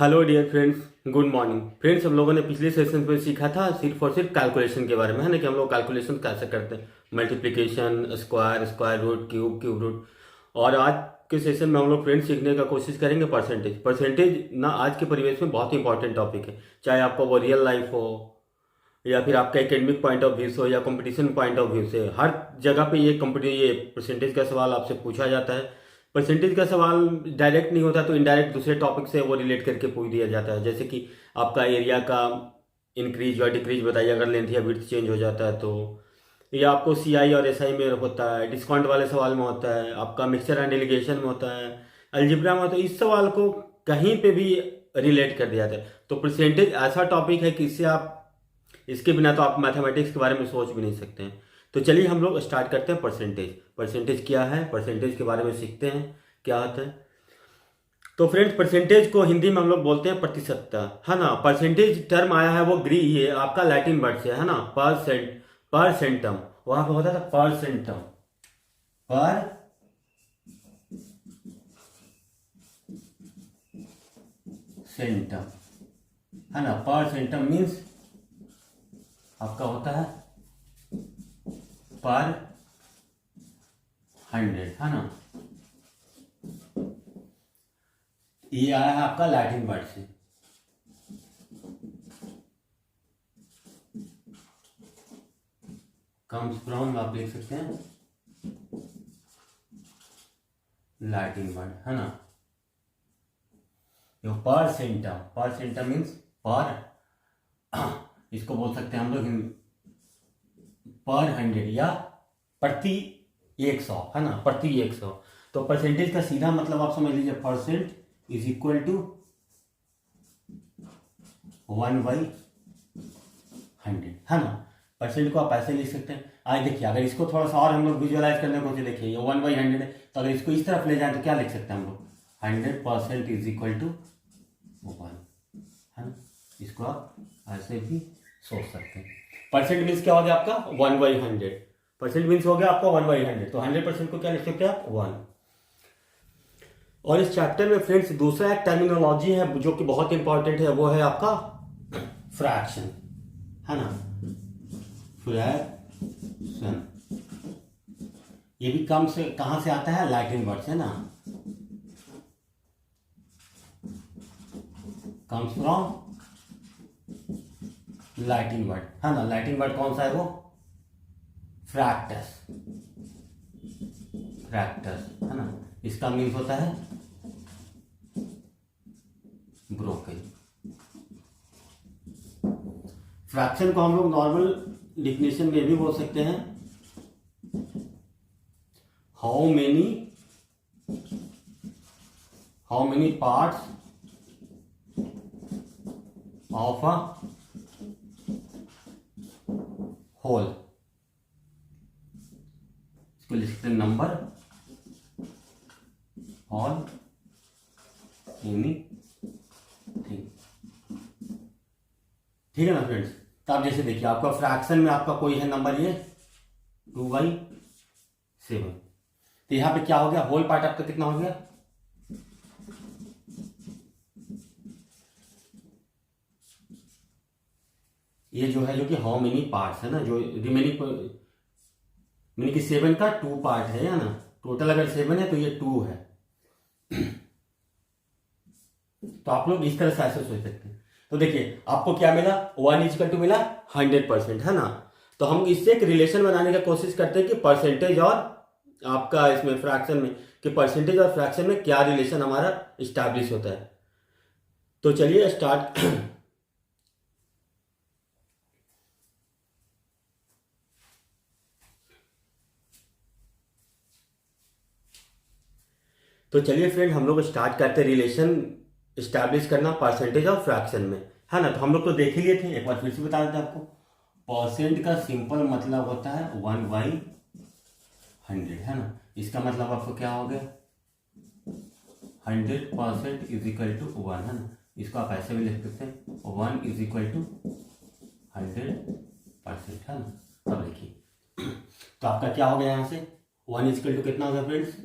Hello dear friends, good morning friends. हम लोगों ने पिछले सेशन में सीखा था सिर्फ और सिर्फ कैलकुलेशन के बारे में, है ना, कि हम लोग कैलकुलेशन कैसे करते हैं, multiplication, square, square root, cube, cube root. और आज के सेशन में हम लोग फ्रेंड्स सीखने का कोशिश करेंगे परसेंटेज। परसेंटेज ना आज के परिवेश में बहुत ही इंपॉर्टेंट टॉपिक है, चाहे आपका वो रियल लाइफ हो या फिर आपका एकेडमिक पॉइंट ऑफ व्यू से हो या कंपटीशन पॉइंट ऑफ व्यू से। हर जगह पे ये परसेंटेज का सवाल आपसे पूछा जाता है। परसेंटेज का सवाल डायरेक्ट नहीं होता तो इनडायरेक्ट दूसरे टॉपिक से वो रिलेट करके पूछ दिया जाता है, जैसे कि आपका एरिया का इंक्रीज या डिक्रीज बताइए अगर लेंथ या विड्थ चेंज हो जाता है तो। या आपको सीआई और एसआई में होता है, डिस्काउंट वाले सवाल में होता है, आपका मिक्सचर एंड एलिगेशन में होता है, अलजेब्रा में होता है। इस सवाल को कहीं पे भी रिलेट कर दिया जाता है। तो परसेंटेज ऐसा टॉपिक है कि इससे आप, इसके बिना तो आप मैथमेटिक्स के बारे में सोच भी नहीं सकते हैं। तो चलिए हम लोग स्टार्ट करते हैं। परसेंटेज परसेंटेज क्या है, परसेंटेज के बारे में सीखते हैं क्या होता है। तो फ्रेंड्स, परसेंटेज को हिंदी में हम लोग बोलते हैं प्रतिशतता, है ना। परसेंटेज टर्म आया है वो ये आपका लैटिन वर्ड से, है ना। परसेंटम, वहां पे होता था परसेंटम, पर सेंटम, है ना। परसेंटम मीन्स आपका होता है पर 100, है ना। ये आया है आपका लैटिन वर्ड से। कम्स फ्रॉम, आप लिख सकते हैं लैटिन वर्ड, है ना। ये परसेंटम मीन्स पर, इसको बोल सकते हैं हम लोग पर 100 या प्रति 100, है ना, प्रति 100। तो परसेंटेज का सीधा मतलब आप समझ लीजिए, परसेंट इज इक्वल टू 1/100, है ना। परसेंट को आप ऐसे लिख सकते हैं। आज देखिए, अगर इसको थोड़ा सा और हम लोग विजुअलाइज करने को, देखिए ये 1/100 है, तो अगर इसको इस तरफ ले जाए तो क्या लिख सकते हैं हम लोग, 100% इज इक्वल टू 1, है ना। इसको आप ऐसे भी सोच सकते हैं। परसेंट मीन्स क्या हो गया आपका 1/100, परसेंट मीन्स हो गया आपका 1/100, तो 100% को क्या लिख सकते हैं आप 1। और इस चैप्टर में फ्रेंड्स दूसरा एक टर्मिनोलॉजी है जो कि बहुत इंपॉर्टेंट है, वो है आपका फ्रैक्शन, है ना। फ्रैक्शन ये भी कम से कहां से आता है, लैटिन वर्ड से ना। कम्स फ्रॉम लैटिन वर्ड, है ना। लैटिन वर्ड कौन सा है वो, फ्रैक्टस, है ना। इसका मीन्स होता है ब्रोकन। फ्रैक्शन को हम लोग नॉर्मल डिफिनेशन में भी बोल सकते हैं, how many parts of a whole. इसको लिख सकते हैं नंबर ऑन एनी थिंग, ठीक है ना फ्रेंड्स। तो आप जैसे देखिए, आपका फ्रैक्शन में आपका कोई है नंबर ये 2/7, तो यहां पे क्या हो गया, होल पार्ट आपका कितना हो गया, ये जो है, जो कि हाउ मेनी पार्ट्स है ना, जो रिमेनिंग मीन कि 7 का 2 पार्ट है, या ना। टोटल अगर 7 है तो ये 2 है। तो आप लोग इस तरह से ऐसे सोच सकते हैं। तो देखिए आपको क्या मिला, 1 मिला 100%, है ना। तो हम इससे एक रिलेशन बनाने का कोशिश करते हैं कि परसेंटेज और आपका इसमें फ्रैक्शन में, कि परसेंटेज और फ्रैक्शन में क्या रिलेशन हमारा इस्टेब्लिश होता है। तो चलिए स्टार्ट। तो चलिए फ्रेंड, हम लोग स्टार्ट करते हैं रिलेशन इस्टेब्लिश करना परसेंटेज और फ्रैक्शन में, है ना। तो हम लोग तो देख ही लिए थे, एक बार फिर से बता देते हैं आपको। परसेंट का सिंपल मतलब होता है 1/100, है ना। इसका मतलब आपको क्या हो गया, 100% इज इक्वल टू 1, है ना। इसको आप ऐसे भी लिख सकते हैं 1 इज इक्वल टू 100%, है ना। अब देखिए, तो आपका क्या हो गया, यहां से 1 इज इक्वल टू कितना हो गया फ्रेंड्स,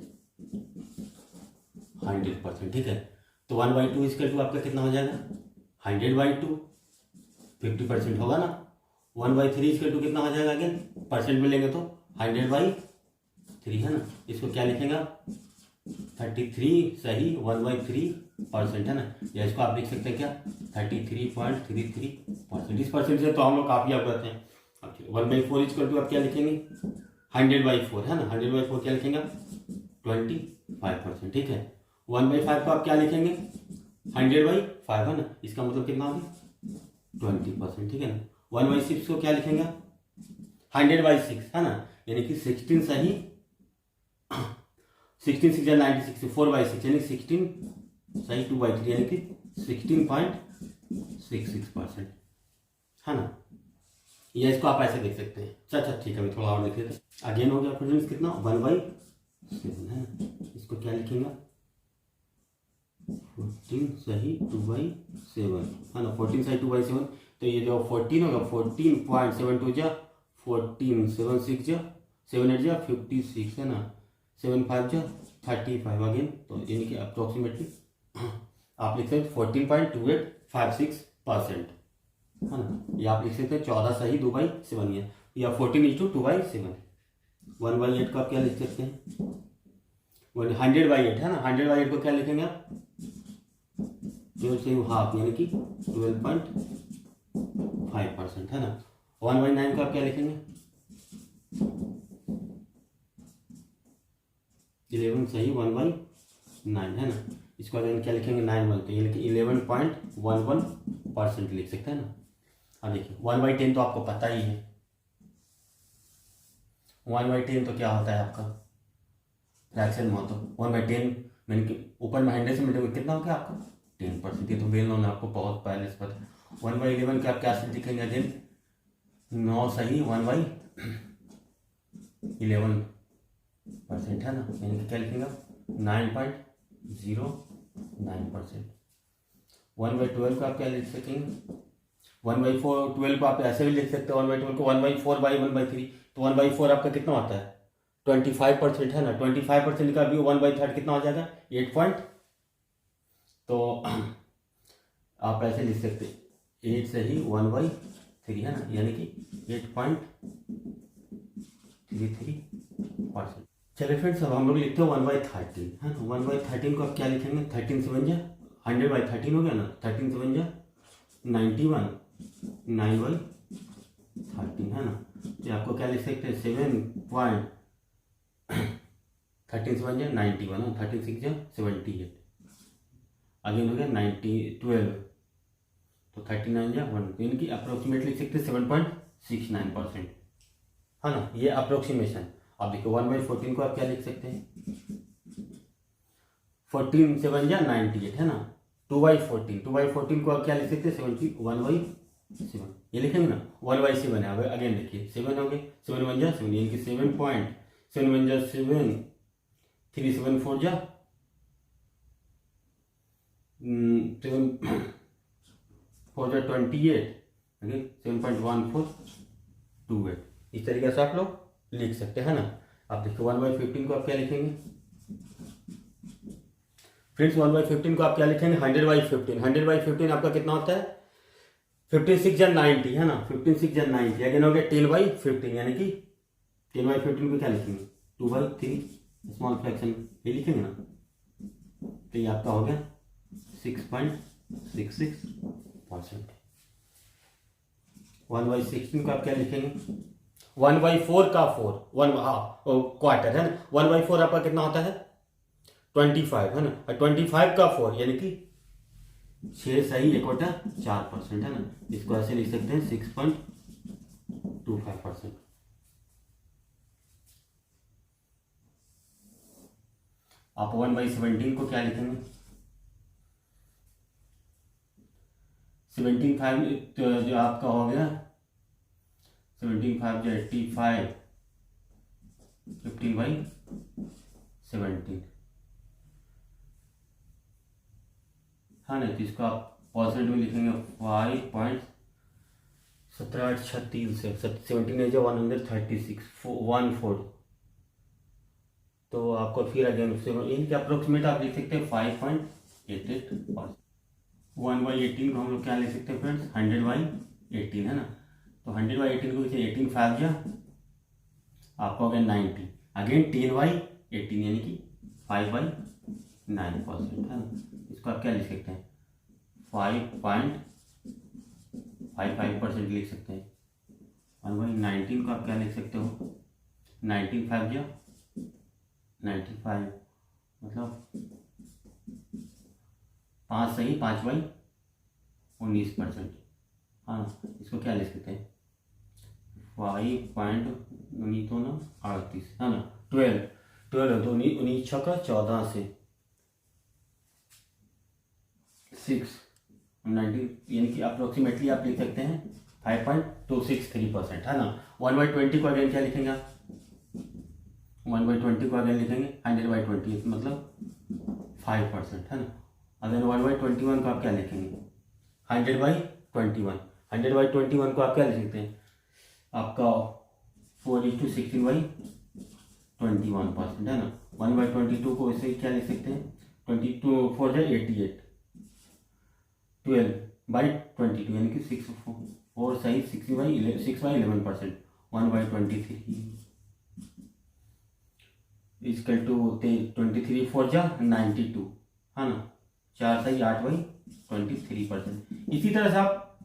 100%, ठीक है। तो 1/2 इक्वल टू आपका कितना हो जाएगा 100/2, 50% होगा ना। 1/3 इक्वल टू कितना हो जाएगा, अगेन परसेंट में लेंगे तो 100/3 है ना। इसको क्या लिखेंगे 33 सही 1/3% है ना, या इसको आप लिख सकते हैं क्या 33.33%। इस परसेंट से तो हम लोग काफ़ी अवगत हैं। अब 1/4 इक्वल टू आप क्या लिखेंगे 100/4 है ना, 100/4 क्या लिखेंगे 25%, ठीक है। 1/5 को आप क्या लिखेंगे 100/5 है ना, इसका मतलब कितना होगा 20%, ठीक है ना। 1/6 को क्या लिखेंगे 100/6 है ना, यानी कि 16 सही 16 6 96, 4/6 यानी 16 सही 2/3 यानी कि 16.66% है ना। या इसको आप ऐसे देख सकते हैं। अच्छा ठीक है, मैं थोड़ा और देख लेते हैं। अगेन हो गया फ्रेंड्स कितना 1/7 है ना, इसको क्या लिखेंगे 14 सही 2/7 है ना, 14 सही 2/7। तो ये जो 14 होगा 14.72 जा 14 7 6 जा 7 8 जा 56 है ना, 7 5 जा 35 अगेन, तो यानी कि अप्रोक्सीमेटली आप लिख सकते हैं 14.2856% है ना। या आप लिख सकते हैं 14 सही 2/7 है, या 14:2/7। 1/8 को आप क्या लिख सकते हैं 100/8 है ना, 100/8 को क्या लिखेंगे आप 12 से हाफ यानी कि 12.5% है ना। 1/9 को आप क्या लिखेंगे 11 सही 1/9 है ना, इसको अगर क्या लिखेंगे 9 बोलते हैं, यानी कि 11.11% लिख सकते हैं ना। अब देखिए 1/10 तो आपको पता ही है, 1/10 तो क्या होता है आपका फ्रैक्शन में होता है 1/10 मैंने कि ऊपर में 100 से मिलेगा कितना हो गया आपका 10%, ये तो वेल नोन आपको बहुत पहले से पता है। 1/11 के आप क्या से लिखेंगे अगेन 9 सही 1/11% है ना, यानी कि क्या लिखेंगे 9.09%। 1/12 को आप क्या लिख सकेंगे 1/4 12 को आप ऐसे भी लिख सकते हो 1/12 को 1/4/1/3, तो 1/4 आपका कितना होता है 25% है ना, 25% का भी 1/3 कितना हो जाएगा 8 पॉइंट, तो आप ऐसे लिख सकते 8 से ही 1/3 है ना, यानी कि 8.33%। चलिए फ्रेंड्स अब हम लोग लिखते हैं 1/13 है ना। 1/13 को आप क्या लिखेंगे 13 से बन जाए 100/13 हो गया ना, 13 से बन जाए 91 9/13 है ना, तो आपको क्या लिख सकते हैं 7.13 से बन जाए 91 है, 13 6 जाए 78 अगेन हो गया 12 तो 39 जाए 1, यानी कि अप्रोक्सीमेटली लिख सकते हैं 7.69% है ना, ये अप्रोक्सीमेशन। अब देखो 1/14 को आप क्या लिख सकते हैं 14 से बन जाए 98 है ना, 2/14 को आप क्या लिख सकते हैं 71/7 ये लिखेंगे ना 1/7 है। अब अगेन देखिए 7 हो गए 7 बन जा 7 यानी कि 7 बन जा 7 3 7 4 जा 7 4 जा 28 ओके 7.1428 इस तरीके से आप लोग लिख सकते हैं ना। आप देखिए 1/15 को आप क्या लिखेंगे फ्रेंड्स 1/15 को आप क्या लिखेंगे 100/15 100/15 आपका कितना होता है 15 6 जा 90 है ना, 15 6 जा 90 अगेन हो गया 10/15 यानी कि 10/15 को क्या लिखेंगे 2/3 स्मॉल फ्रैक्शन ये लिखेंगे ना, तो ये आपका हो गया 6.66%। 1/16 को आप क्या लिखेंगे 1/4 का 4 क्वार्टर है ना, 1/4 आपका कितना होता है 25 है ना, और 25 का 4 यानी कि 6 सही 1/4% है ना, इसको ऐसे लिख सकते हैं 6.25%। आप 1/17 को क्या लिखेंगे 17/5 तो जो आपका हो गया 17/5 जो 85 15/17 हाँ ना, तो इसको आप परसेंट में लिखेंगे 5.1736 से 17 है जो 136 1/4, तो आपको फिर अगेन इनके अप्रोक्सीमेट आप लिख सकते हैं 5.17 88%। 1/18 को हम लोग क्या ले सकते हैं फ्रेंड्स, 100/18 है ना। तो 100/18 को 18 5 जा आपका हो गया 90, अगेन 10/18 यानी कि 5/9% है ना। इसको आप क्या लिख सकते हैं, 5.55% लिख सकते हैं। 1/19 को आप क्या लिख सकते हो, 19 5 जा 95, मतलब 5 सही 5/19%। हाँ, इसको क्या लिख सकते हैं, 5.38 है ना। 12 तो 19 छक्का 14 से 6 90 यानी कि अप्रोक्सीमेटली आप लिख सकते हैं 5.263% है ना। 1/20 को अगेन क्या लिखेंगे आप, 1/20 को अगेन लिखेंगे 100/20 मतलब 5% है ना। अगर 1/21 को आप क्या लिखेंगे, 100/21, 100/21 को आप क्या लिख सकते हैं, आपका 4:16/21% है ना। 1/22 को इसे क्या लिख सकते हैं, 22 4 है 88, 12/22 यानी कि 6 4 सही 6/11%। 1/23 इजकल टू 23 4 जा 92 है ना, 4 सही 8/23%। इसी तरह से आप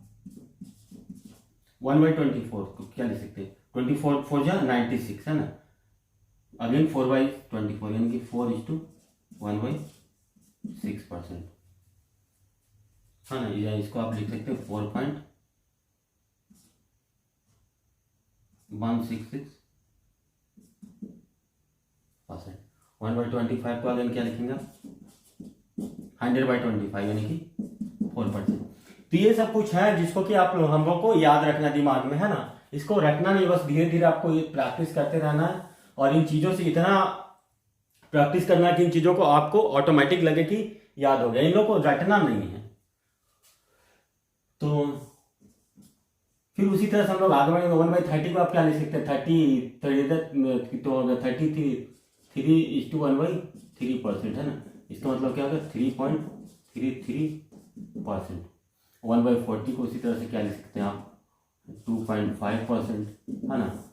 1/24 को क्या लिख सकते हैं, 24 4 जा 96 है ना, अगेन 4/24 यानी कि 4:1/6% है ना। या इसको आप लिख सकते हैं 4.166%। 1/25 को अगेन क्या लिखेंगे, 100/25 यानी कि 4%। तो ये सब कुछ है जिसको कि आप हम लोग को याद रखना दिमाग में है ना। इसको रखना नहीं, बस धीरे धीरे आपको ये प्रैक्टिस करते रहना है और इन चीजों से इतना प्रैक्टिस करना है कि इन चीजों को आपको ऑटोमेटिक लगे कि याद हो गया, इन लोगों को रटना नहीं है। तो फिर उसी तरह से हम लोग आगे बढ़ेंगे। 1/30 को आप क्या लिख सकते हैं, 33:1/3% है ना। इसका मतलब क्या होगा, 3.33%। 1/40 को उसी तरह से क्या लिख सकते हैं आप, 2.5% है ना।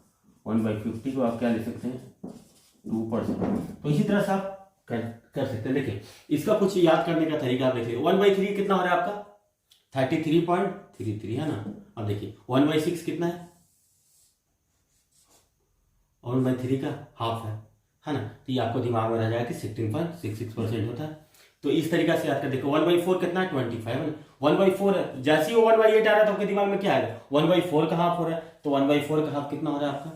1/50 को आप क्या लिख सकते हैं, 2%। तो इसी तरह से आप कर सकते हैं। देखिए इसका कुछ याद करने का तरीका आप देखिए, 1/3 कितना हो रहा है आपका, 33.33 है ना। अब देखिए 1/6 कितना है, 1/3 का हाफ है ना। तो ये आपको दिमाग में रह जाएगा कि 16.66% होता है। तो इस तरीके से याद कर देखो। 1/4 कितना है, 25 है ना। 1/4 जैसे ही 1/8 आ रहा है तो आपके दिमाग में क्या आएगा, 1/4 का हाफ हो रहा है। तो 1/4 का हाफ कितना हो रहा है आपका,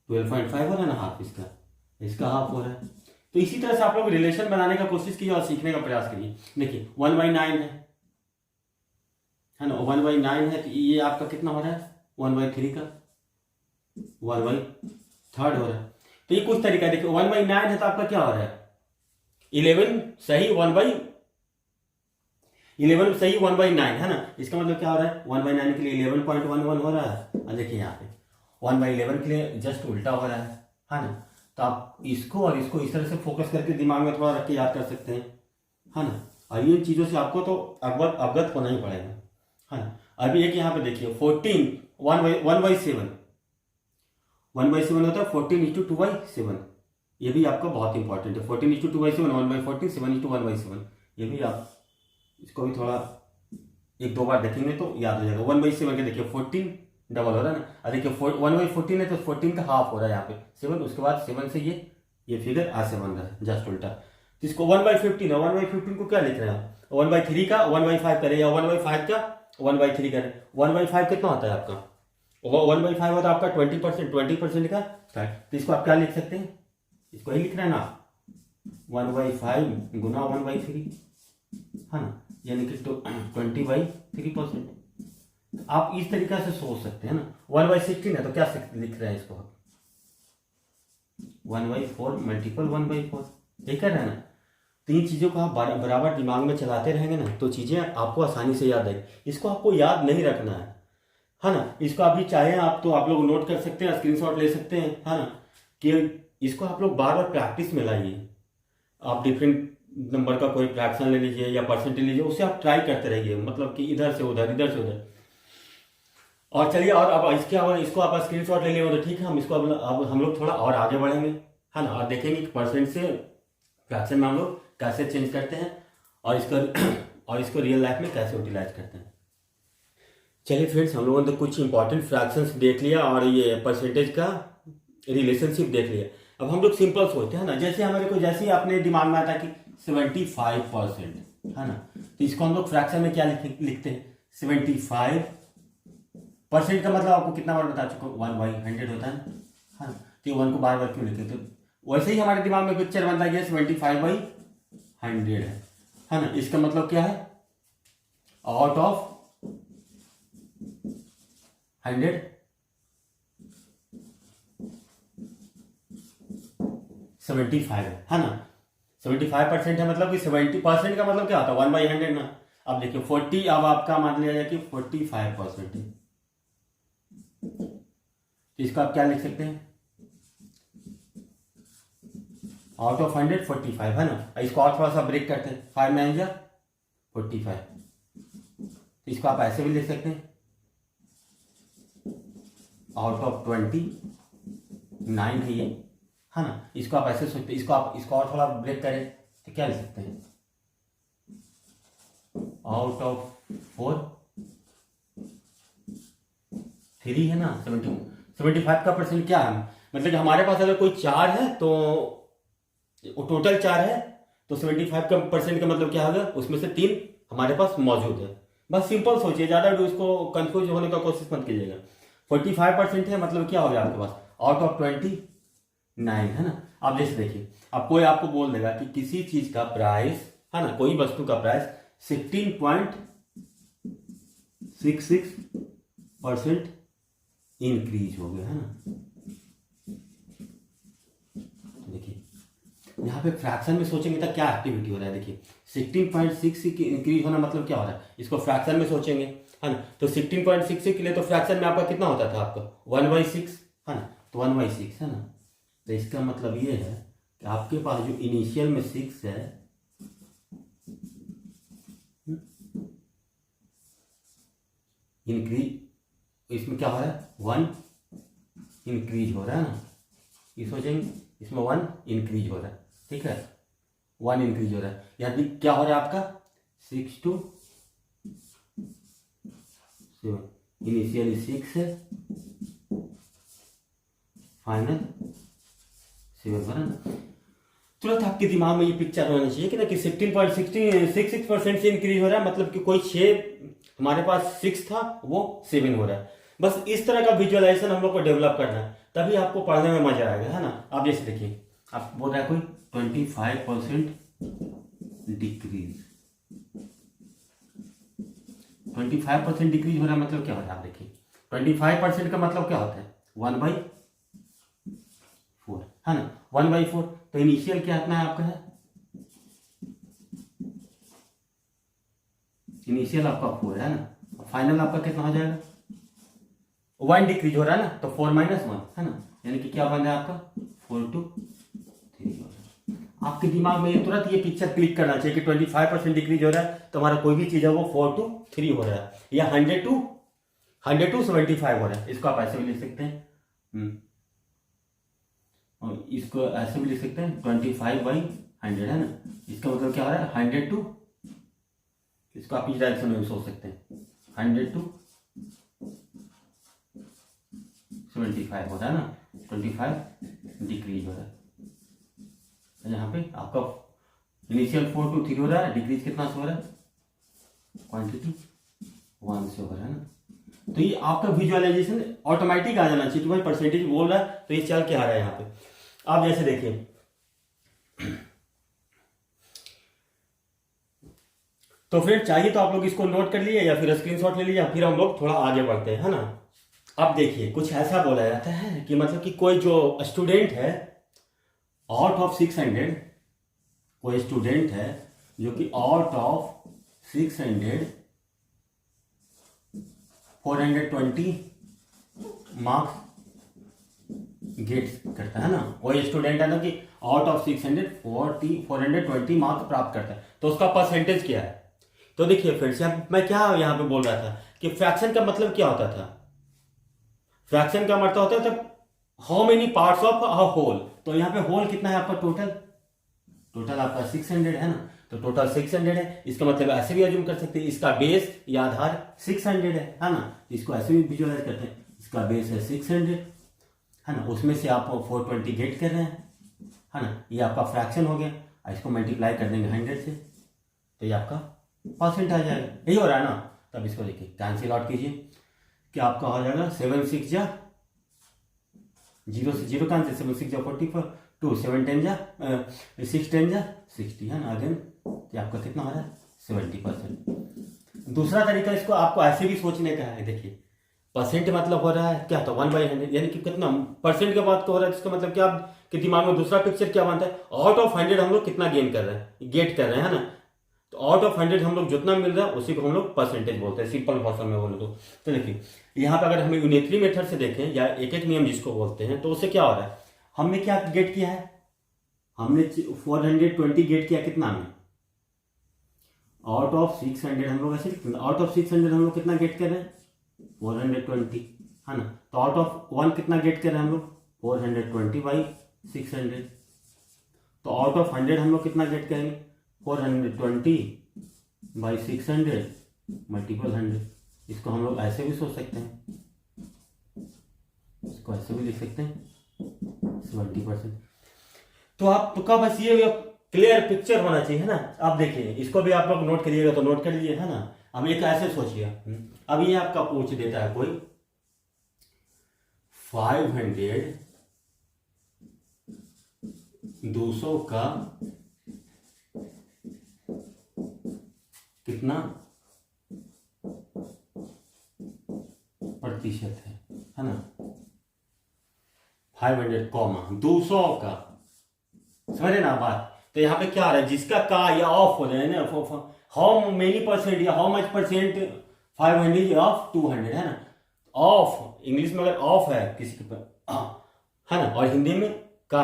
12.5 हो रहा है ना हाफ, इसका हाफ हो रहा है। तो इसी तरह से आप लोग रिलेशन बनाने का कोशिश कीजिए और सीखने का प्रयास करिए। देखिए 1/9 है ना, 1/9 है तो ये आपका कितना हो रहा है, 1/3 का 1/3 हो रहा है। तो ये कुछ तरीका है। देखिए 1/9 है तो आपका क्या हो रहा है, 11 सही 11 सही 1/9 है ना। इसका मतलब क्या हो रहा है, 1/9 के लिए 11.11 हो रहा है। और देखिए यहाँ पे 1/11 के लिए जस्ट उल्टा हो रहा है ना। तो आप इसको और इसको इस तरह से फोकस करके दिमाग में थोड़ा रख के याद कर सकते हैं है ना। और ये चीज़ों से आपको तो अवगत होना ही पड़ेगा है ना। अभी एक यहाँ पे देखिए 14 1/7 होता है, 14:2/7। ये भी आपका बहुत इंपॉर्टेंट है। 14:2/7 1/14 7:1/7। ये भी आप इसको भी थोड़ा 1-2 बार देखेंगे तो याद हो जाएगा। 1/7 के देखिए 14 डबल हो रहा है ना। देखिए 1/14 है तो 14 का हाफ हो रहा है यहाँ पे 7, उसके बाद 7 से ये फिगर ऐसे बन रहा है जस्ट उल्टा। तो इसको 1/15 है, 1/15 को क्या लिख रहे हैं, 1/3 का 1/5 करें या 1/5 का 1/3 करें। 1/5 कितना होता है आपका, 1/5 होता है आपका 20% का। तो इसको आप क्या लिख सकते हैं, इसको ही लिख रहे हैं ना, 1/5 गुना 1/3 है ना, यानी कि 20/3%। आप इस तरीका से सोच सकते हैं ना। 1/16 है तो क्या लिख रहे हैं इसको, 1/4 मल्टीपल 1/4, ठीक है ना। तीन चीजों को आप बराबर दिमाग में चलाते रहेंगे ना तो चीजें आपको आसानी से याद आएगी। इसको आपको याद नहीं रखना है ना। इसको अभी चाहे आप तो आप लोग नोट कर सकते हैं, स्क्रीनशॉट ले सकते हैं है ना, कि इसको आप लोग बार बार प्रैक्टिस में लाइए। आप डिफरेंट नंबर का कोई फ्रैक्शन ले लीजिए या परसेंटेज लीजिए, उससे आप ट्राई करते रहिए, मतलब कि इधर से उधर, इधर से उधर। और चलिए, और अब इसको आप स्क्रीनशॉट ले लिए तो ठीक है, हम इसको अब हम लोग थोड़ा और आगे बढ़ेंगे, है ना, और देखेंगे कि परसेंट से फ्रैक्शन में हम लोग कैसे चेंज करते हैं और इसको रियल लाइफ में कैसे यूटिलाइज करते हैं। चलिए फ्रेंड्स, हम लोगों ने तो कुछ इंपॉर्टेंट फ्रैक्शंस देख लिया और ये परसेंटेज का रिलेशनशिप देख लिया। अब हम लोग सिंपल सोचते हैं ना, जैसे हमारे को जैसे ही अपने दिमाग में आता कि 75%, है ना, तो इसको हम लोग फ्रैक्शन में क्या लिखते हैं, 75% का मतलब आपको कितना बार बता चुका हूँ, 1/100 होता है ना, तो ये 1 को बार बार क्यों लिखते, तो वैसे ही हमारे दिमाग में पिक्चर बनता है 75/100 है ना। इसका मतलब क्या है, आउट ऑफ 100 75 है ना। 75% है, मतलब कि 70% का मतलब क्या होता है, 1/100 ना। अब देखिए 40, अब आपका मान लिया जाए कि 45% है, तो इसको आप क्या लिख सकते हैं, आउट ऑफ 100 45, है ना। इसको और थोड़ा सा ब्रेक करते हैं, 5 9 जा 45, तो इसको आप ऐसे भी लिख सकते हैं, आउट ऑफ 29 है ये, है ना। इसको आप ऐसे सोचते, इसको और थोड़ा ब्रेक करें तो क्या लिख सकते हैं, आउट ऑफ 4 3 है ना। 75 का परसेंट क्या है, मतलब कि हमारे पास अगर कोई 4 है तो टोटल 4 है, तो 75 का परसेंट का मतलब क्या होगा, उसमें से 3 हमारे पास मौजूद है। बस सिंपल सोचिए, ज्यादा इसको कंफ्यूज होने का कोशिश मत कीजिएगा। 45% है, मतलब क्या हो गया आपके पास, आउट ऑफ 29, है ना। आप जैसे देखिए, अब कोई आपको बोल देगा कि किसी चीज का प्राइस, है ना, कोई वस्तु का प्राइस 16.66% इंक्रीज हो गया, है ना। देखिए यहाँ पे फ्रैक्शन में सोचेंगे तो क्या एक्टिविटी हो रहा है, देखिए 16.66 इंक्रीज होना मतलब क्या हो रहा है, इसको फ्रैक्शन में सोचेंगे, है ना। तो 16.66 के लिए तो फ्रैक्शन में आपका कितना होता था, आपका 1/6, है ना, तो 1/6 है ना। तो इसका मतलब ये है कि आपके पास जो इनिशियल में 6 है, इंक्रीज, इसमें क्या हो रहा है, 1 इंक्रीज हो रहा है ना। ये सोचेंगे इसमें 1 इंक्रीज हो रहा है, ठीक है, 1 इंक्रीज हो रहा है, यानी क्या हो रहा है आपका 6 to 7, इनिशियली 6 है, फाइनल 7 है ना। तुरंत आपके दिमाग में ये पिक्चर होना चाहिए कि ना कि 16.66% से इंक्रीज हो रहा है, मतलब कि कोई 6 हमारे पास 6 था वो 7 हो रहा है। बस इस तरह का विजुअलाइजेशन हम लोग को डेवलप करना है, तभी आपको पढ़ने में मजा आएगा, है ना। आप जैसे देखिए, आप बोल रहा है कोई 25% डिक्रीज, 25% डिक्रीज हो रहा है, मतलब क्या होता है, आप देखिए 25% का मतलब क्या होता है, 1/4, है ना, 1/4। तो इनिशियल क्या इतना है आपका, है इनिशियल आपका 4 है ना, फाइनल आपका कितना हो जाएगा, 1 डिक्रीज हो रहा है ना, तो 4 - 1, है ना, यानी कि क्या बन रहा है आपका 4 to 3 हो रहा है। आपके दिमाग में ये तुरंत ये पिक्चर क्लिक करना चाहिए कि 25% डिक्रीज हो रहा है, तो हमारा कोई भी चीज है वो 4 to 3 हो रहा है, या 100 to 75 हो रहा है। इसको आप ऐसे भी लिख सकते हैं, और इसको ऐसे भी लिख सकते हैं 25/100, है ना। इसका मतलब क्या हो रहा है, 100 to, इसको आप इस डायरेक्शन में भी सोच सकते हैं, 100 to 75 होता है ना, 25 डिक्रीज हो रहा है। यहाँ पे आपका इनिशियल 4 to 3 हो रहा है, डिक्रीज कितना से हो रहा है, क्वांटिटी 1 से हो रहा है ना। तो ये आपका विजुअलाइजेशन ऑटोमेटिक आ जाना चाहिए कि भाई परसेंटेज बोल रहा है तो ये चल के आ रहा है यहाँ पे। आप जैसे देखिए, तो फिर चाहिए तो आप लोग इसको नोट कर लिए या फिर स्क्रीनशॉट ले लीजिए, फिर हम लोग थोड़ा आगे बढ़ते हैं, है ना। अब देखिए कुछ ऐसा बोला जाता है कि मतलब कि कोई जो स्टूडेंट है आउट ऑफ 600, कोई स्टूडेंट है जो कि आउट ऑफ 600 420 मार्क्स गेट करता है ना, वही स्टूडेंट है ना कि आउट ऑफ 420 मार्क्स प्राप्त करता है, तो उसका परसेंटेज क्या है। तो देखिए फ्रेंड्स, मैं क्या यहाँ पे बोल रहा था कि फ्रैक्शन का मतलब क्या होता था। फ्रैक्शन का मतलब होता था how many parts of a whole. तो यहाँ पे होल कितना है आपका, टोटल आपका 600 है ना, तो टोटल 600 है। इसका मतलब ऐसे भी अज्यूम कर सकते हैं इसका बेस या आधार 600 है ना, इसको ऐसे भी विजुअलाइज करते हैं, इसका बेस है 600 है ना, उसमें से आप 420 गेट कर रहे हैं है ना, ये आपका फ्रैक्शन हो गया। इसको मल्टीप्लाई कर देंगे 100 से, तो ये आपका परसेंट आ जाएगा, यही हो रहा है ना। तब इसको देखिए कैंसिल आउट कीजिए, क्या आपका हो जाएगा 7 6 जा 0 से 0 कैंसिल, 7 6 जा 44, 2 7 10 जा 6 10 जा 60 है ना, अगेन ये आपका कितना हो रहा है 70%। दूसरा तरीका इसको आपको ऐसे भी सोचने का है, देखिए परसेंट मतलब हो रहा है क्या, तो 1/100 यानी कि कितना परसेंट के बाद हो रहा है, इसका मतलब क्या आपके दिमाग में दूसरा पिक्चर क्या बनता है, आउट ऑफ 100 हम लोग कितना गेन कर रहे हैं, गेट कर रहे हैं ना, तो आउट ऑफ 100 हम लोग जितना मिल रहा है उसी को हम लोग परसेंटेज बोलते हैं, सिंपल भाषा में बोले तो देखिए यहाँ पे अगर हम यूनिटरी मेथड से देखें या एक एक नियम जिसको बोलते हैं, तो उससे क्या हो रहा है, हमने क्या गेट किया है, हमने 420 गेट किया कितना में, आउट ऑफ 600 हम लोग ऐसे, आउट ऑफ 600 हम लोग कितना गेट कर रहे हैं 420 है ना, तो आउट ऑफ 1 कितना गेट कर रहे हैं हम लोग 420/600, तो आउट ऑफ 100 हम लोग कितना गेट करेंगे 420/600 मल्टीपल 100। इसको हम लोग ऐसे भी सोच सकते हैं, इसको ऐसे भी लिख सकते हैं 70%। तो आपका बस ये क्लियर पिक्चर होना चाहिए है ना। आप देखिए इसको भी आप लोग नोट करिएगा, तो नोट कर लीजिए है ना। अब एक ऐसे सोचिए, अब ये आपका पूछ देता है कोई 500 200 का कितना प्रतिशत है ना, 500 कॉमा 200 का, समझे ना बात। तो यहाँ पे क्या आ रहा है, जिसका का या ऑफ हो जाए ना, हाउ मेनी परसेंट या हाउ मच परसेंट 500 ऑफ 200 है ना, ऑफ इंग्लिश में अगर ऑफ है किसी के है ना, और हिंदी में का,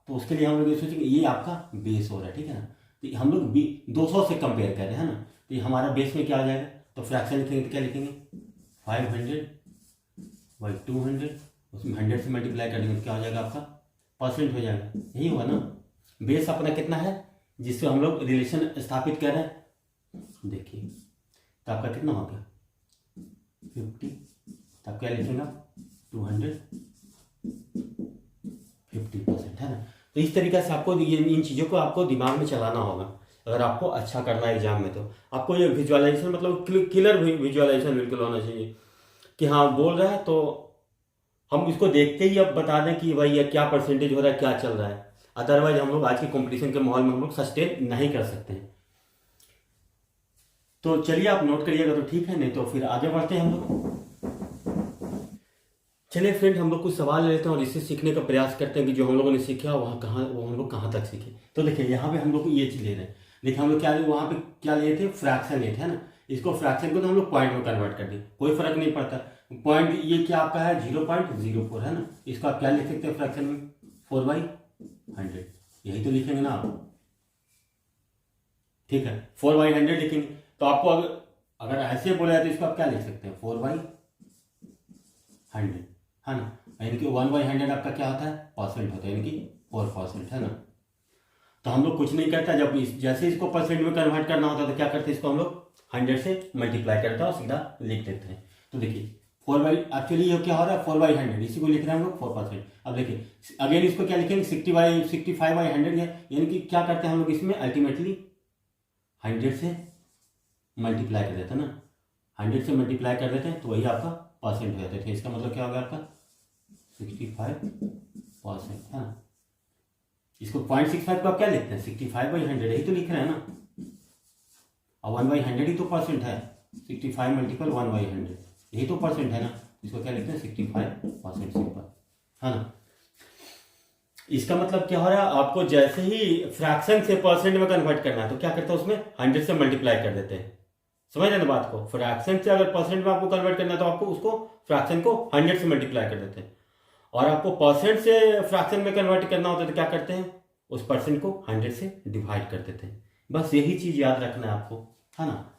तो उसके लिए हम लोग ये सोचेंगे ये आपका बेस हो रहा है, ठीक है ना। तो हम लोग 200 से कंपेयर कर रहे हैं ना, तो ये हमारा बेस में क्या आ जाएगा, तो फ्रैक्शन लिखेंगे तो क्या लिखेंगे 500/200, उसमें 100 से मल्टीप्लाई कर देंगे तो क्या हो जाएगा आपका परसेंट हो जाएगा, यही हुआ ना। बेस अपना कितना है जिससे हम लोग रिलेशन स्थापित कर रहे हैं, देखिए तो आपका कितना हो गया 50, तो आप क्या लिखेंगे 250% है ना। तो इस तरीके से आपको इन चीज़ों को आपको दिमाग में चलाना होगा अगर आपको अच्छा करना है एग्जाम में। तो आपको ये विजुअलाइजेशन मतलब क्लियर विजुअलाइजेशन बिल्कुल होना चाहिए कि हाँ बोल रहा है, तो हम इसको देखते ही अब बता दें कि भाई ये क्या परसेंटेज हो रहा है, क्या चल रहा है। अदरवाइज हम लोग आज के कंपटीशन के माहौल में हम लोग सस्टेन नहीं कर सकते हैं। तो चलिए आप नोट करिएगा तो ठीक है, नहीं तो फिर आगे बढ़ते हैं हम लोग। चलिए फ्रेंड, हम लोग कुछ सवाल लेते हैं और इससे सीखने का प्रयास करते हैं कि जो हम लोगों ने सीखा वो हम लोग कहाँ तक सीखे। तो देखिए यहाँ पे हम लोग ये चीज़ ले रहे हैं, देखिए हम लोग क्या वहाँ पे क्या लिए थे, फ्रैक्शन लिए थे है ना। इसको फ्रैक्शन को तो हम लोग पॉइंट में कन्वर्ट कर दिए, कोई फर्क नहीं पड़ता। पॉइंट ये क्या आपका है 0.04 है ना, इसको आप क्या लिख सकते हैं फ्रैक्शन में 4/100, यही तो लिखेंगे ना आप, ठीक है 4/100 लिखेंगे। तो आपको अगर ऐसे बोला जाए तो इसको आप क्या लिख सकते हैं 4/100 है ना, यानी कि 1/100 आपका क्या होता है परसेंट होता है, यानी कि 4% है ना। तो हम लोग कुछ नहीं करता, जब जैसे इसको परसेंट में कन्वर्ट करना होता है तो क्या करते हैं, इसको हम लोग 100 से मल्टीप्लाई करते हैं और सीधा लिख देते हैं। तो देखिए एक्चुअली ये क्या हो रहा है 4/100, इसी को लिख रहे हैं हम लोग 4%। अब देखिए अगेन इसको क्या लिखेंगे 65/100, यानी कि क्या करते हैं हम लोग इसमें अल्टीमेटली 100 से मल्टीप्लाई कर देते हैं ना, 100 से मल्टीप्लाई कर देते हैं तो वही आपका परसेंट हो जाता है। इसका मतलब क्या हो गया आपका 65% है ना। इसको 0.65 को आप क्या लिखते हैं 65/100, यही तो लिख रहे हैं ना, और 1/100 ही तो परसेंट है, 65 × 1/100 यही तो परसेंट है ना। इसको क्या लिखते हैं 65% सिंपल है ना। इसका मतलब क्या हो रहा है, आपको जैसे ही फ्रैक्शन से परसेंट में कन्वर्ट करना है तो क्या करते हैं उसमें 100 से मल्टीप्लाई कर देते हैं, समझ रहे ना बात को। फ्रैक्शन से अगर परसेंट में आपको कन्वर्ट करना है तो आपको उसको फ्रैक्शन को 100 से मल्टीप्लाई कर देते हैं, और आपको परसेंट से फ्रैक्शन में कन्वर्ट करना होता है तो क्या करते हैं, उस परसेंट को 100 से डिवाइड कर देते हैं। बस यही चीज याद रखना है आपको, है ना।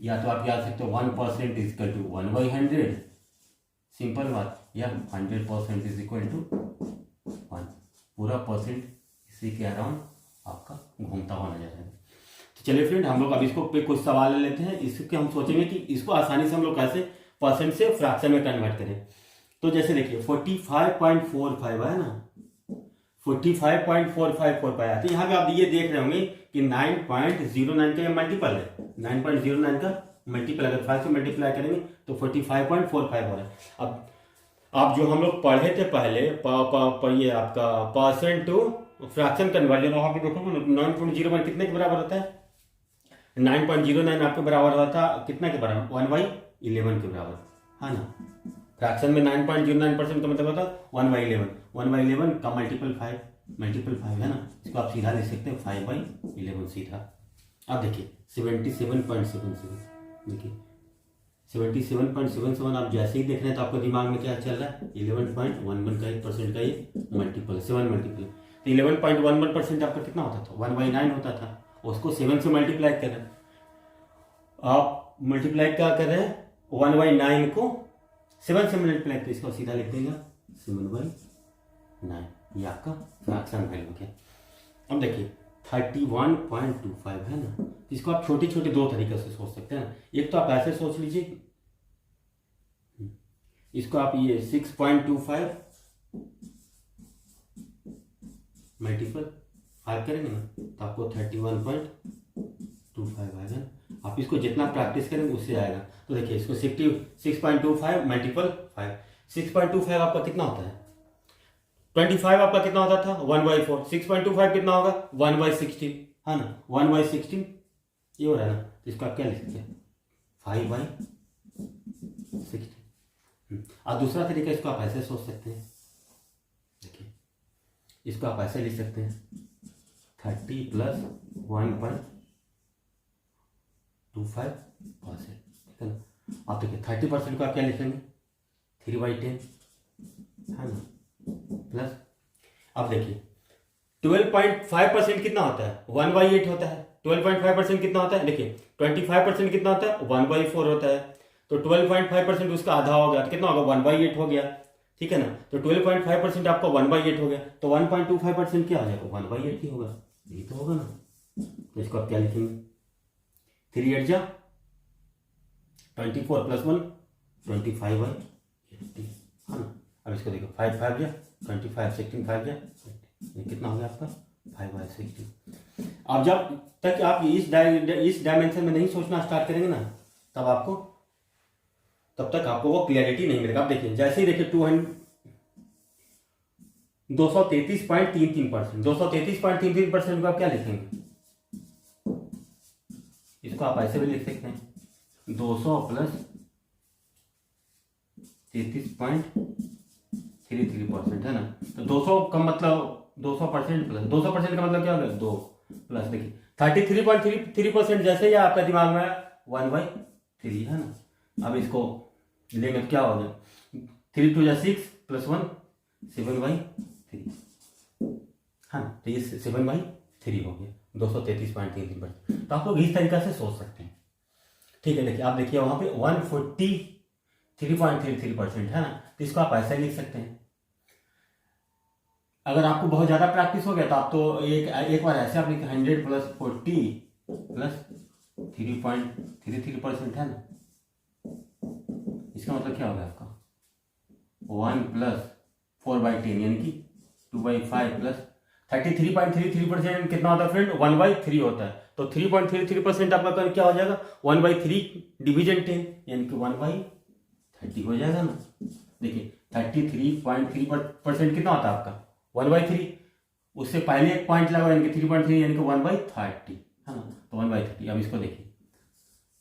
या तो आप याद सकते हो 1% इज इक्वल टू 1/100, सिंपल बात, या 100% इज इक्वल टू 1, पूरा परसेंट इसी के अराउंड आपका घूमता हुआ नजर आएगा। तो चलिए फ्रेंड, हम लोग अब इसको पे कुछ सवाल ले लेते हैं। इसके हम सोचेंगे कि इसको आसानी से हम लोग कैसे परसेंट से फ्रैक्शन में कन्वर्ट करें। तो जैसे देखिए 45.45 है ना, 45.4545 आया। तो यहाँ पे आप ये देख रहे होंगे कि 9.09 का ये मल्टीपल है, 9.09 का मल्टीपल अगर 5 से मल्टीप्लाई करेंगे तो 45.45 हो रहा है। अब आप जो हम लोग पढ़े थे पहले ये आपका परसेंट टू फ्रैक्शन कन्वर्जन, वहां पे देखोगे 9.01 कितने के बराबर होता है, 9.09 आपके बराबर हुआ था कितना के बराबर, 1/11 के बराबर, है ना। फ्रैक्शन में 9.09% का मतलब होता है 1/11, 1/11 का मल्टीपल 5 है ना। इसको आप सीधा लिख सकते हैं 5/11 सीधा। अब देखिए 77.77, देखिए 77.77 आप जैसे ही देख रहे हैं तो आपको दिमाग में क्या चल रहा है, 11.11 का 1% का ये मल्टीपल, 7 मल्टीपल। तो 11.11% आपका कितना होता था, 1/9 होता था। उसको 7 से मल्टीप्लाई कर रहे हैं, आप मल्टीप्लाई क्या कर रहे हैं, 1/9 को 7 से मल्टीप्लाई, तो इसको सीधा लिख देंगे 7/9, ये आपका फ्रैक्शन वैल्यू क्या। अब देखिए 31.25 है ना। इसको आप छोटे छोटे दो तरीके से सोच सकते हैं। एक तो आप ऐसे सोच लीजिए, इसको आप ये 6.25 मल्टीपल 5 करेंगे ना तो आपको 31.25 आएगा। आप इसको जितना प्रैक्टिस करेंगे उससे आएगा। तो देखिए इसको 6.25 मल्टीपल 5, 6.25 आपका कितना होता है, 25 आपका कितना होता था 1/4, 6.25 कितना होगा 1/16, है ना, 1/16 ये हो रहा है ना। तो इसको आप क्या लिख सकते हैं 5/16। और दूसरा तरीका इसको आप ऐसे सोच सकते हैं, देखिए इसको आप ऐसे लिख सकते हैं 30 + 1.25%, ठीक है ना। आप देखिए 30% को आप क्या लिखेंगे 3/10, है ना, प्लस अब देखिए 12.5% कितना होता है 1/8 होता है। 12.5% कितना होता है, देखिए 25% कितना होता है 1/4 होता है। तो 12.5% उसका आधा हो गया तो कितना होगा 1/8 हो गया, ठीक है ना। तो 12.5% आपका 1/8 हो गया, तो 1.25% क्या हो जाएगा 1/8 ही होगा, यही तो होगा ना। तो इसको आप क्या लिखेंगे 3/8 जा 24 + 1 25/80, है ना। अब इसको देखो 5 जा 25, 16 5 जा, ये कितना हो गया आपका 5/16। अब जब तक आप इस डायमेंशन में नहीं सोचना स्टार्ट करेंगे ना तब तक आपको वो क्लियरिटी नहीं मिलेगा। आप देखिए जैसे ही देखिए 233.33%, 233.33% को आप क्या लिखेंगे, इसको आप ऐसे भी लिख सकते हैं 200 + 33.33%, है ना। तो 200 का मतलब 200% प्लस 200% का मतलब क्या होगा 2 प्लस, देखिए 33.33% जैसे ही आपका दिमाग में 1/3, है ना। अब इसको लेंगे तो क्या हो गया 3 × 6 + 1 7/3, हाँ तो ये 7/3 हो गया 233.33%। तो आप लोग इस तरीका से सोच सकते हैं, ठीक है। देखिए आप देखिए वहां पे 143.33% है ना। तो इसको आप ऐसा लिख सकते हैं। अगर आपको बहुत ज्यादा प्रैक्टिस हो गया तो आप तो एक बार ऐसे आप लिखें 100 + 40 + 3.33% है ना। इसका मतलब क्या होगा आपका 1 + 4/10 यानी कि 2/5 + 33.33% कितना होता है फ्रेंड 1/3 होता है। तो 3.33% आपका क्या हो जाएगा 1/3 डिवीजन 10 यानी कि 1/30 हो जाएगा ना। देखिए 33.3% कितना होता है आपका 1/3, उससे पहले एक पॉइंट लगा यानी कि 3.3 यानी कि 1/30, है ना। तो 1/30। अब इसको देखिए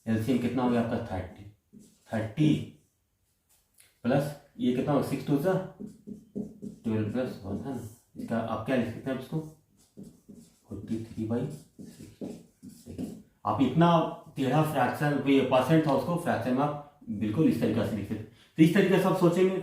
एलसीएम कितना हो गया आपका 30 प्लस ये कितना होगा 6 × 2 = 12 + 1, है ना। इसका आप क्या लिख सकते हैं इसको 43/60। देखिए आप इतना टेढ़ा फ्रैक्शन परसेंट था उसको फ्रैक्शन में आप बिल्कुल इस तरीके से लिख सकते। तो इस तरीके से आप सोचेंगे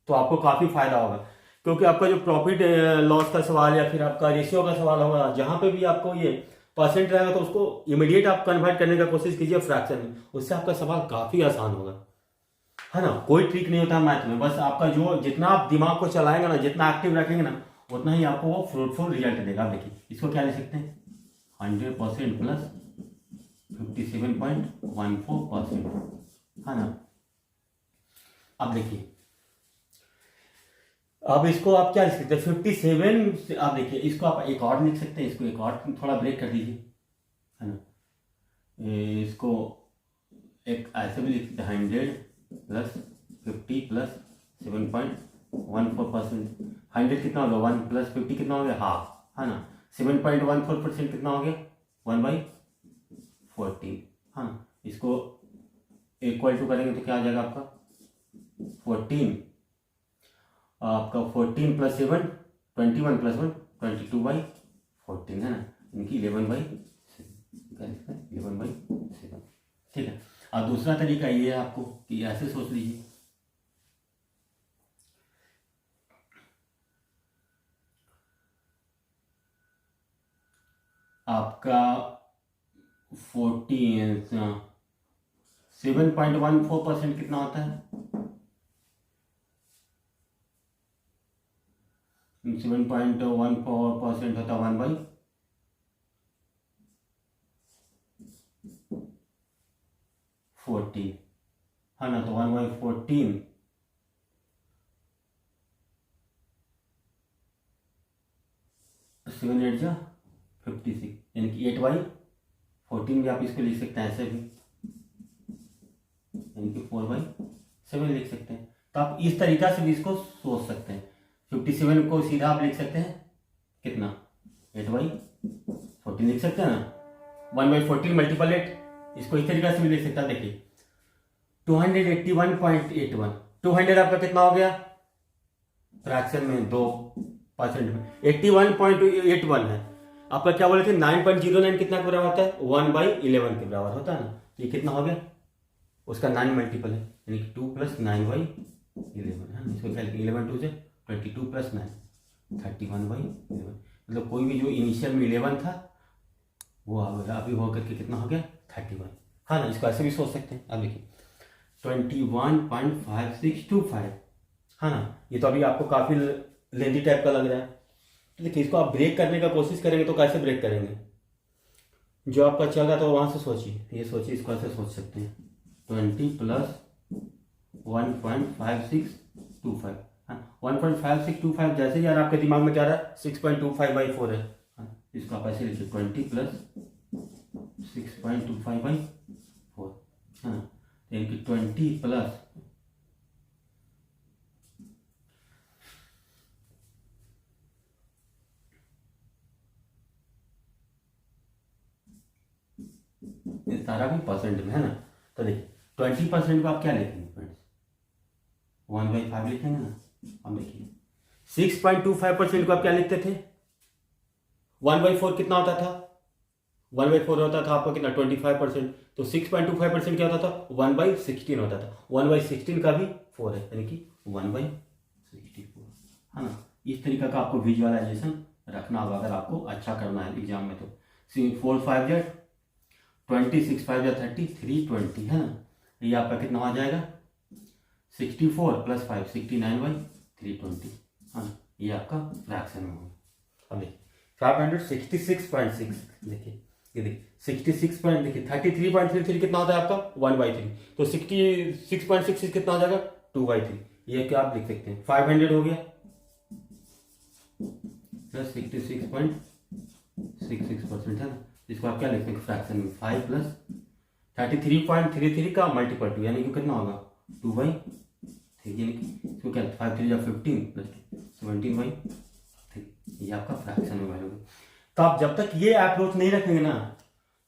तो आपको काफी फायदा होगा। क्योंकि आपका जो प्रॉफिट लॉस का सवाल या फिर आपका रेशियो का सवाल होगा, जहां पे भी आपको ये परसेंट रहेगा तो उसको इमीडिएट आप कन्वर्ट करने का कोशिश कीजिए फ्रैक्शन में, उससे आपका सवाल काफी आसान होगा, है ना। कोई ट्रिक नहीं होता मैथ में, बस आपका जो जितना आप दिमाग को चलाएंगे ना, जितना एक्टिव रखेंगे ना, उतना ही आपको वो फ्रूटफुल रिजल्ट देगा। आप देखिए इसको क्या ले सकते हैं, 100% प्लस 57.14%, है ना। अब देखिए, अब इसको आप क्या लिख सकते हैं, 57 आप देखिए इसको आप एक और लिख सकते हैं, इसको एक और थोड़ा ब्रेक कर दीजिए, है ना। इसको एक ऐसे भी लिख सकते हैं, 100 प्लस 50 प्लस 7.14%। 100 कितना हो गया, 1 प्लस 50 कितना हो गया, हाफ, है ना। 7.14% कितना हो गया, 1/14, हाँ। इसको इक्वल टू करेंगे तो क्या आ जाएगा आपका 14, आपका 14 प्लस 7 21 प्लस 1 22/14, है ना। इनकी 11/7, ठीक है। और दूसरा तरीका ये है आपको कि ऐसे सोच लीजिए, आपका 7.14% कितना होता है, 7.14% होता है 1/14, है ना। तो 1/14 7 8 जा 56, यानी कि 8/14 भी आप इसको लिख सकते हैं ऐसे भी, यानी कि 4/7 लिख सकते हैं। तो आप इस तरीका से भी इसको सोच सकते हैं। 57 को सीधा आप लिख सकते हैं कितना, 8/14 लिख सकते हैं ना, 1/14 मल्टीपल 8, इसको इस तरीका से भी लिख सकते हैं। देखिए 281.81, 200 आपका कितना हो गया फ्रैक्शन में 2% में, 81.81 है आपका, क्या बोले थे 9.09 कितना के बराबर होता है, 1/11 के बराबर होता है ना। तो ये कितना हो गया, उसका 9 मल्टीपल है, यानी कि 2 प्लस 9/11 है। इसको क्या लिखें, 11 2 से 22 प्लस 9 31/11, मतलब कोई भी जो इनिशियल में 11 था वो अभी होकर के कितना हो गया 31, हाँ ना। इसको ऐसे भी सोच सकते हैं। अब देखिए 21.5625, हाँ ना। ये तो अभी आपको काफी लेंदी टाइप का लग रहा है, तो देखिए इसको आप ब्रेक करने का कोशिश करेंगे तो कैसे ब्रेक करेंगे, जो आपका चल रहा था वहां से सोचिए, ये सोचिए, इसको ऐसे सोच सकते हैं 20 प्लस 1.5625, हाँ 1.5625 जैसे यार आपके दिमाग में क्या रहा है 6.25/4 है, हाँ। इसको आप ऐसे लिखिए 20 प्लस 6.25/4, है ना। यानी कि 20 प्लस सारा भी परसेंट में, है ना। तो देखिए 20% को आप क्या लिखेंगे फ्रेंड्स, 1/5 लिखेंगे ना। अब देखिए 6.25% को आप क्या लिखते थे, 1/4 कितना होता था, 1/4 होता था आपका कितना 25%, तो 6.25% क्या होता था 1/16 होता था, 1/16 का भी 4 है, यानी कि 1/64, है ना। इस तरीका का आपको विजुअलाइजेशन रखना होगा अगर आपको अच्छा करना है एग्जाम में। तो 4 5 जा 20, 6 5 जा 30, 320, है ना। ये आपका कितना हो जाएगा 64 प्लस 5 69/320, हाँ। ये आपका फ्रैक्शन में होगा। अब देखिए 566.6, देखिए ये देखिए 66 पॉइंट, देखिए 33.33 कितना होता है आपका 1/3, तो 66.66 कितना हो जाएगा 2/3, ये क्या आप लिख सकते हैं 500 हो गया प्लस 66.66%, है ना। इसको आप क्या लिखते हैं फ्रैक्शन में 5 प्लस 33.33 का मल्टीपल 2, यानी कि कितना होगा 2/3, यानी कि इसको क्या 5 3 15 प्लस 17/3, ये आपका फ्रैक्शन में वैल्यू है। तो आप जब तक ये अप्रोच नहीं रखेंगे ना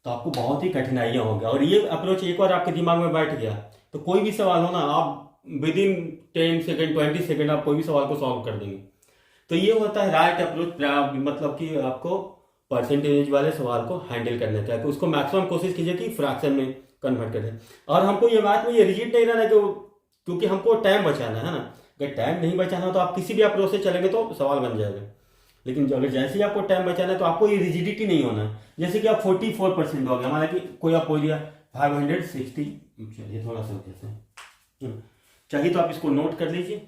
तो आपको बहुत ही कठिनाइयां होंगी, और ये अप्रोच एक बार आपके दिमाग में बैठ गया तो कोई भी सवाल हो ना आप विद इन 10 सेकेंड 20 सेकेंड आप कोई भी सवाल को सॉल्व कर देंगे। तो ये होता है राइट अप्रोच, मतलब कि आपको परसेंटेज वाले सवाल को हैंडल करना चाहिए, उसको मैक्सिमम कोशिश कीजिए कि फ्रैक्शन में कन्वर्ट करें। और हमको ये मैथ में ये रिजिड नहीं रहना क्योंकि हमको टाइम बचाना है ना, अगर टाइम नहीं बचाना हो तो आप किसी भी अप्रोच से चलेंगे तो सवाल बन जाएगा। लेकिन अगर जैसे ही आपको टाइम बचाना है तो आपको ये रिजिडिटी नहीं होना है। जैसे कि आप 44% हो गया, माना कि कोई आप बोल दिया 560, चलिए थोड़ा सा कैसे चाहिए तो आप इसको नोट कर लीजिए।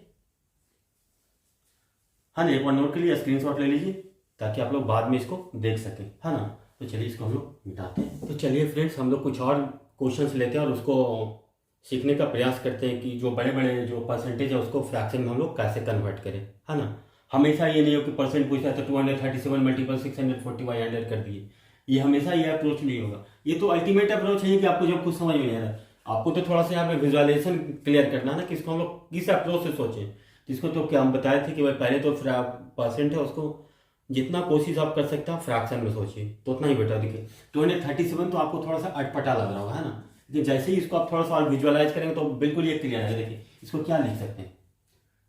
हाँ ना, एक बार नोट कर लीजिए, स्क्रीनशॉट ले लीजिए ताकि आप लोग बाद में इसको देख सकें, है ना। तो चलिए इसको हम लोग मिटाते हैं। तो चलिए फ्रेंड्स, हम लोग कुछ और क्वेश्चंस लेते हैं और उसको सीखने का प्रयास करते हैं कि जो बड़े बड़े जो परसेंटेज है उसको फ्रैक्शन में हम लोग कैसे कन्वर्ट करें, है ना। हमेशा ये नहीं हो कि परसेंट पूछा है तो 237 मल्टीपल 640 बाई 100 कर दिए। ये हमेशा ये अप्रोच नहीं होगा। ये तो अल्टीमेट अप्रोच है कि आपको जब कुछ समझ में नहीं आ रहा, आपको तो थोड़ा सा यहाँ पे विजुअलाइजेशन क्लियर करना है ना कि इसको हम लोग किस अप्रोच से सोचें। जिसको तो क्या हम बताए थे कि भाई पहले तो परसेंट है उसको जितना कोशिश आप कर सकते हैं फ्रैक्शन में सोचिए तो उतना ही बेटर। देखिए 237 तो आपको थोड़ा सा अटपटा लग रहा होगा, है ना। लेकिन जैसे ही इसको आप थोड़ा सा और विजुअलाइज करेंगे तो बिल्कुल ये क्लियर है। देखिए इसको क्या लिख सकते हैं,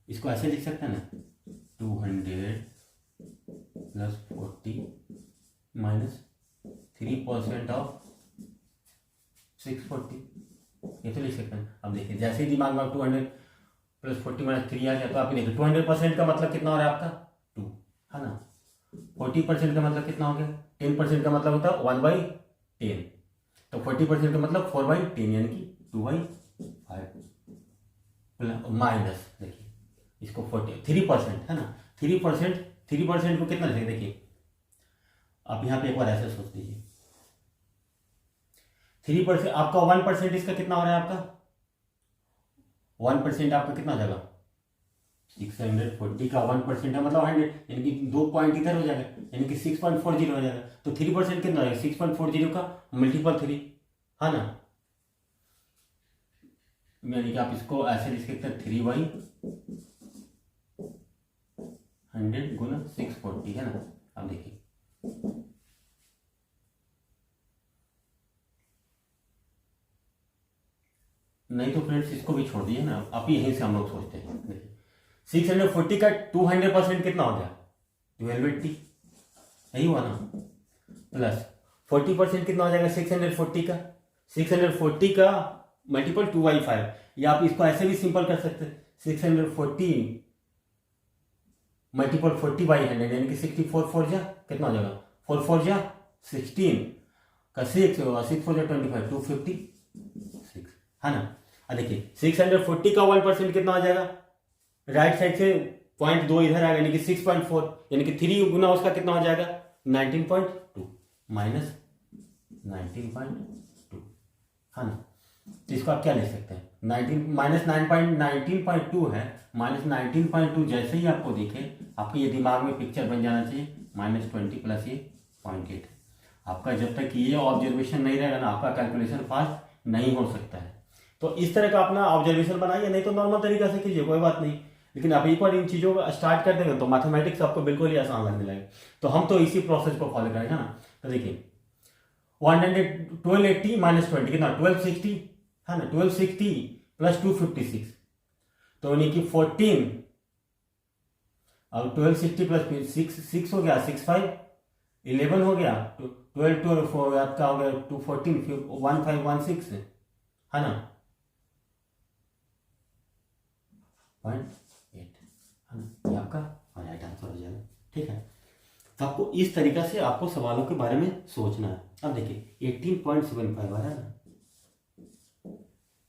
इसको ऐसे लिख सकते हैं ना, 200 प्लस 40 माइनस 3% ऑफ 640, ये तो लिख सकते हैं। अब देखिए जैसे ही दिमाग में 200 प्लस 40 माइनस 3 आ गया तो आप देखिए 200% का मतलब कितना हो रहा है आपका 2, है ना। 40% का मतलब कितना हो गया, 10% का मतलब होता है 1/10, तो 40% का मतलब 4/10 यानी कि 2/5 माइनस देखिए इसको 3% है ना। 3% को कितना लिखेंगे, देखिए आप यहाँ पे एक बार ऐसे सोच लीजिए 3% आपका 1% इसका कितना हो रहा है, आपका 1% आपका कितना हो जाएगा 640 का 1% है मतलब 100, यानी कि 2 पॉइंट इधर हो जाएगा यानी कि 6.40 हो जाएगा। तो 3% कितना हो जाएगा 6.40 का मल्टीपल 3, है ना। यानी कि आप इसको ऐसे लिख सकते हैं 3/100 गुना 640, है ना। अब देखिए नहीं तो फ्रेंड्स इसको भी छोड़ दिए ना, आप यहीं से हम लोग सोचते हैं। देखिए 640 का 200% कितना हो गया 1280, यही हुआ ना, प्लस 40% कितना हो जाएगा 640 का 640 का मल्टीपल 2/5, या आप इसको ऐसे भी सिंपल कर सकते हैं 640 मल्टीपल 40/100 यानी कि 64 4 जा कितना हो जाएगा 4 4 जा 16 का 6 4 जा 25 256, है ना। अब देखिए 640 का 1% कितना हो जाएगा, राइट साइड से 0.2 इधर आएगा यानी कि 6.4 यानी कि 3 गुना उसका कितना हो जाएगा 19.2 माइनस 19.2, है ना। तो इसको आप क्या लिख सकते हैं 19 माइनस 19.2 है, माइनस 19.2 जैसे ही आपको दिखे आपके ये दिमाग में पिक्चर बन जाना चाहिए -20 प्लस ये 0.8। आपका जब तक ये ऑब्जर्वेशन नहीं रहेगा ना आपका कैलकुलेशन फास्ट नहीं हो सकता है। तो इस तरह का अपना ऑब्जर्वेशन बनाइए, नहीं तो नॉर्मल तरीका से कीजिए कोई बात नहीं। लेकिन आप एक बार इन चीज़ों को स्टार्ट कर देंगे तो मैथमेटिक्स आपको बिल्कुल ही आसान लगने लगेगा। तो हम तो इसी प्रोसेस को फॉलो करेंगे ना। तो देखिए 1280 माइनस 20 कितना 1260, है ना। 1260 प्लस 256 तो यानी कि 14, अब 1260 प्लस 6 हो गया 65 11 हो गया 12 आपका हो गया 214 फिर 1516, है ना 0.8, है ना। ये आपका राइट आंसर हो जाएगा, ठीक है। तो आपको इस तरीका से आपको सवालों के बारे में सोचना है। अब देखिए 18.75 आ रहा है ना,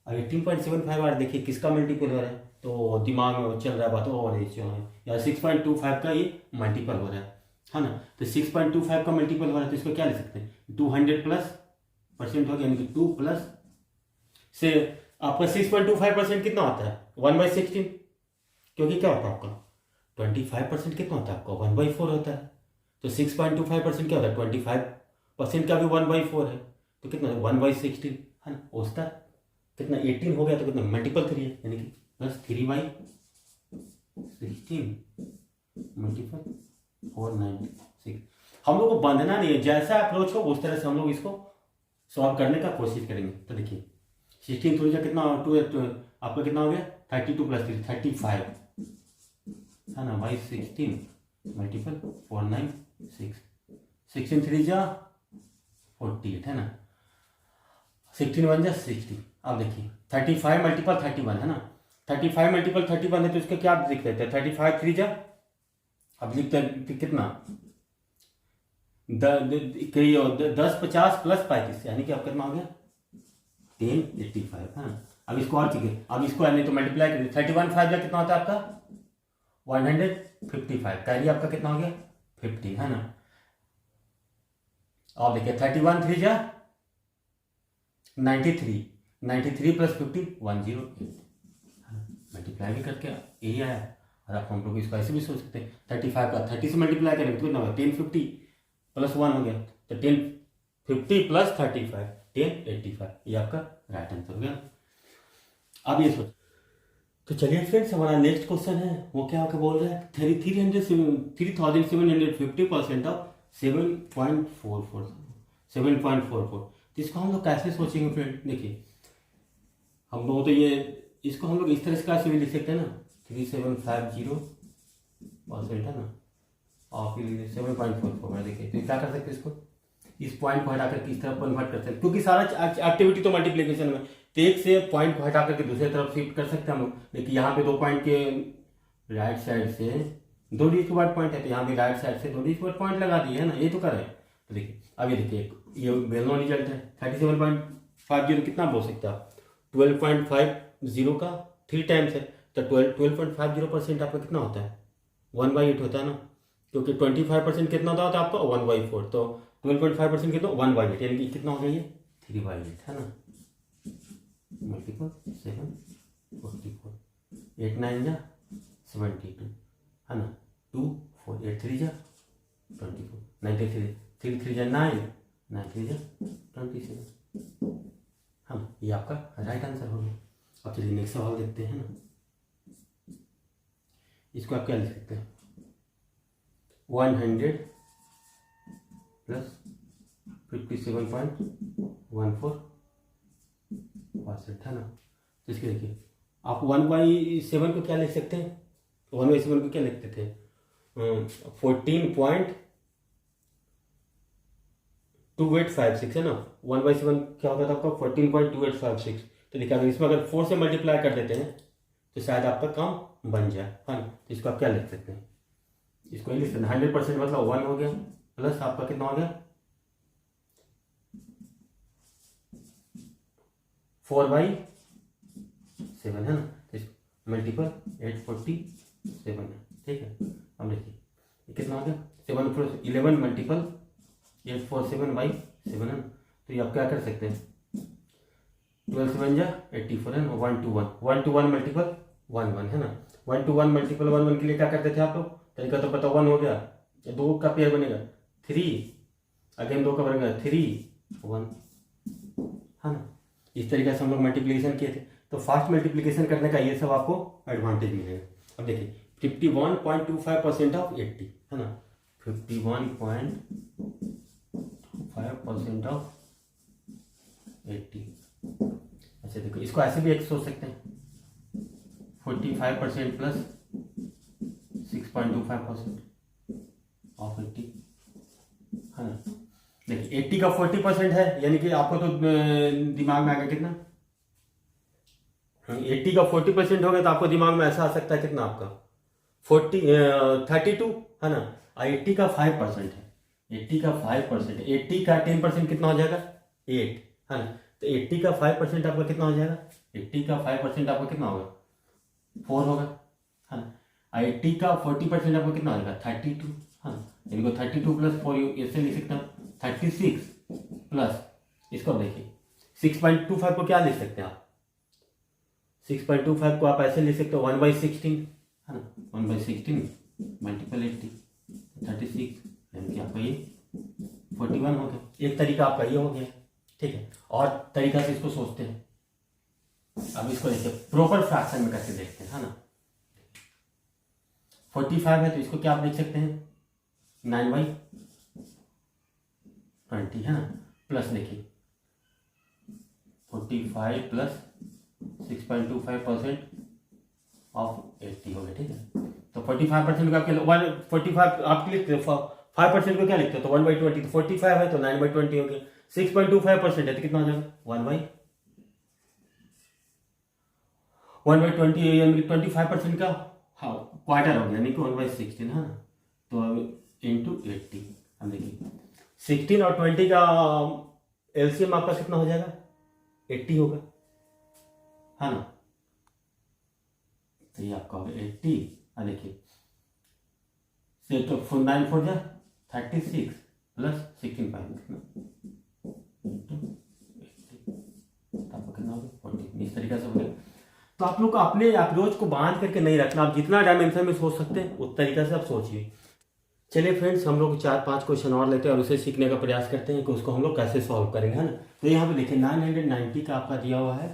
अब 18.75 आ रहा है, देखिए किसका मल्टीपल हो रहा है तो दिमाग में चल रहा है बात और या 6.25 का ये मल्टीपल हो रहा है ना। तो 6.25 का मल्टीपल हो रहा है तो इसको क्या लिख सकते हैं 200 प्लस % हो गया यानी कि 2 प्लस से आपका 6.25% कितना होता है 1/16, क्योंकि क्या होता है आपका 25% कितना होता है आपका 1/4 होता है। तो 6.25% क्या होता है 25% का भी 1/4 है तो कितना 1/16, है ना। उसका कितना 18 हो गया तो कितना मल्टीपल 3 है यानी कि प्लस 3/16 मल्टीपल 496। हम लोग को बांधना नहीं है, जैसा अप्रोच हो उस तरह से हम लोग इसको सॉल्व करने का कोशिश करेंगे। तो देखिए 16 थोड़ी सा कितना आपका कितना हो गया 32 प्लस 3 35, है ना भाई 16 मल्टीपल 496 16 3 जा 48, है ना 16 1 जा 60। अब देखिए 35 मल्टीपल 31, है ना 35 मल्टीपल 31 है तो इसका क्या आप लिख लेते हैं 35 3 जा, अब लिखते हैं कितना 10 50 प्लस 35 यानी कि आप कितना हो गया 1085 है। अब इसको और ठीक है, अब इसको नहीं तो मल्टीप्लाई करिए 31 5 जा कितना होता है आपका 155, कैरी आपका कितना हो गया 50 है ना। अब देखिए 31 3 जा 93 प्लस 50 108, मल्टीप्लाई भी करके यही आया। और आप हम लोग इसको ऐसे भी सोच सकते हैं 35 का 30 से मल्टीप्लाई करेंगे तो कितना होगा 1050 प्लस 1 हो गया तो 1050 प्लस 35 1085, ये आपका राइट आंसर हो गया। अब ये सोच, तो चलिए फ्रेंड्स हमारा नेक्स्ट क्वेश्चन है वो क्या आपको बोल रहा है 3750% ऑफ 7.44, तो इसको हम लोग कैसे सोचेंगे फ्रेंड। देखिए हम लोग तो ये इसको हम लोग इस तरह से कैसे भी लिख सकते हैं ना 3750% है ना और फिर 7.44 देखिए तो क्या कर सकते हैं इसको इस पॉइंट को हटा करके इस तरफ कन्वर्ट कर सकते हैं क्योंकि सारा एक्टिविटी तो मल्टीप्लिकेशन में तो एक से पॉइंट को हटा करके दूसरी तरफ शिफ्ट कर सकते हैं हम लोग। देखिए यहाँ पे 2 पॉइंट के राइट साइड से 2 डिजिट के बाद पॉइंट है तो यहाँ पे राइट साइड से 2 डिजिट के बाद पॉइंट लगा दिए है ना, ये तो करें। तो देखिए अब ये देखिए ये वेल नोन रिजल्ट है 37.50 कितना बोल सकते हैं आप 12.50 का 3 टाइम्स है तो 12.50% आपका कितना होता है 1/8 होता है ना, क्योंकि 25% कितना होता है आपका 1/4 तो 12.5% कितना 1/8 यानी कि कितना हो गया ये 3/8 है ना। मल्टीपल 744 8 9 जा 72 है ना 2 4 8 3 जा 24 93 3 3 जा 9 9 3 जा 27 हाँ ये आपका राइट आंसर हो गया। अब चलिए नेक्स्ट सवाल देखते हैं ना, इसको आप क्या लिख सकते हैं 100 प्लस 57.14% है ना। तो इसके देखिए आप 1/7 को क्या लिख सकते हैं 1/7 को क्या लिखते थे 14.2856 है ना 1/7 क्या होता था आपका 14.2856। तो देखिए अगर इसमें अगर 4 से मल्टीप्लाई कर देते हैं तो शायद आपका काम बन जाए है ना। तो इसको आप क्या लिख सकते हैं इसको लिख सकते हैं 100% मतलब 1 हो गया प्लस आपका कितना हो गया 4/7 है ना मल्टीपल 847 है ठीक है। अब देखिए कितना हो गया 11 मल्टीपल 847/7 है ना। तो ये आप क्या कर सकते हैं 12 7 जा 84 है ना 1 to 1 मल्टीपल 1 1 है ना 1 to 1 मल्टीपल 1 1 के लिए क्या करते थे आप लोग तरीका तो पता 1 हो गया 2 का पेयर बनेगा 3 अगेन 2 का बनेगा 3 1 है ना। इस तरीके से हम लोग मल्टीप्लिकेशन किए थे तो फास्ट मल्टीप्लिकेशन करने का ये सब आपको एडवांटेज मिलेगा। अब देखिए 51.25% ऑफ 80 है ना 51.25% ऑफ 80। अच्छा देखो इसको ऐसे भी एक सोच सकते हैं 45% प्लस 6.25% ऑफ 80 है ना। देखिए 80 का 40% है यानी कि आपको तो दिमाग में आ गया कितना 80 का 40% हो गया तो आपको दिमाग में ऐसा आ सकता है कितना आपका 32 है ना। 80 का 5% है 80 का 5% 80 का 10% कितना हो जाएगा 8 है ना। तो 80 का 5% आपका कितना हो जाएगा 80 का 5% आपका कितना होगा 4 होगा है ना। 80 का 40% आपका कितना हो जाएगा 32 है ना। इनको 32 प्लस 4 ऐसे लिख सकते हैं 36 प्लस इसको देखिए 6.25 को क्या लिख सकते हैं आप 6.25 को आप ऐसे लिख सकते हो 1/16 है ना 1/16 मल्टीपल 80 36 यानी कि आपका ये 41 हो गया। एक तरीका आपका ये हो गया ठीक है। और तरीका से इसको सोचते हैं अब इसको देखिए प्रॉपर फ्रैक्शन में कैसे देखते हैं है ना 45 है तो इसको क्या आप लिख सकते हैं 9/20 है ना प्लस देखिए 45 प्लस 6.25% ऑफ 80 हो गया ठीक है। तो 45% का 45 आप लिखते हो 5% को क्या लिखते हो तो 1/20 तो 45 है तो 9/20 हो गया 6.25% है तो कितना हो जाएगा 1/20 यानी 25% का क्वार्टर हो गया, यानी कि 1/16 है ना। तो अब इंटू 80, अब देखिए 16 और 20 का एलसीएम आपका कितना हो जाएगा, 80 होगा, है ना। तो ये आपका होगा 80, और देखिए से तो 9 4 जा 36 प्लस 16 5 कितना इंटू 80, आपका कितना होगा 40। इस तरीके से हो गया। तो आप लोग को अपने अप्रोच को बांध करके नहीं रखना, आप जितना डायमेंशन में सोच सकते हैं उस तरीके से आप सोचिए। चलिए फ्रेंड्स, हम लोग 4-5 क्वेश्चन और लेते हैं और उसे सीखने का प्रयास करते हैं कि उसको हम लोग कैसे सॉल्व करेंगे, है ना। तो यहाँ पे देखिए 990 का आपका दिया हुआ है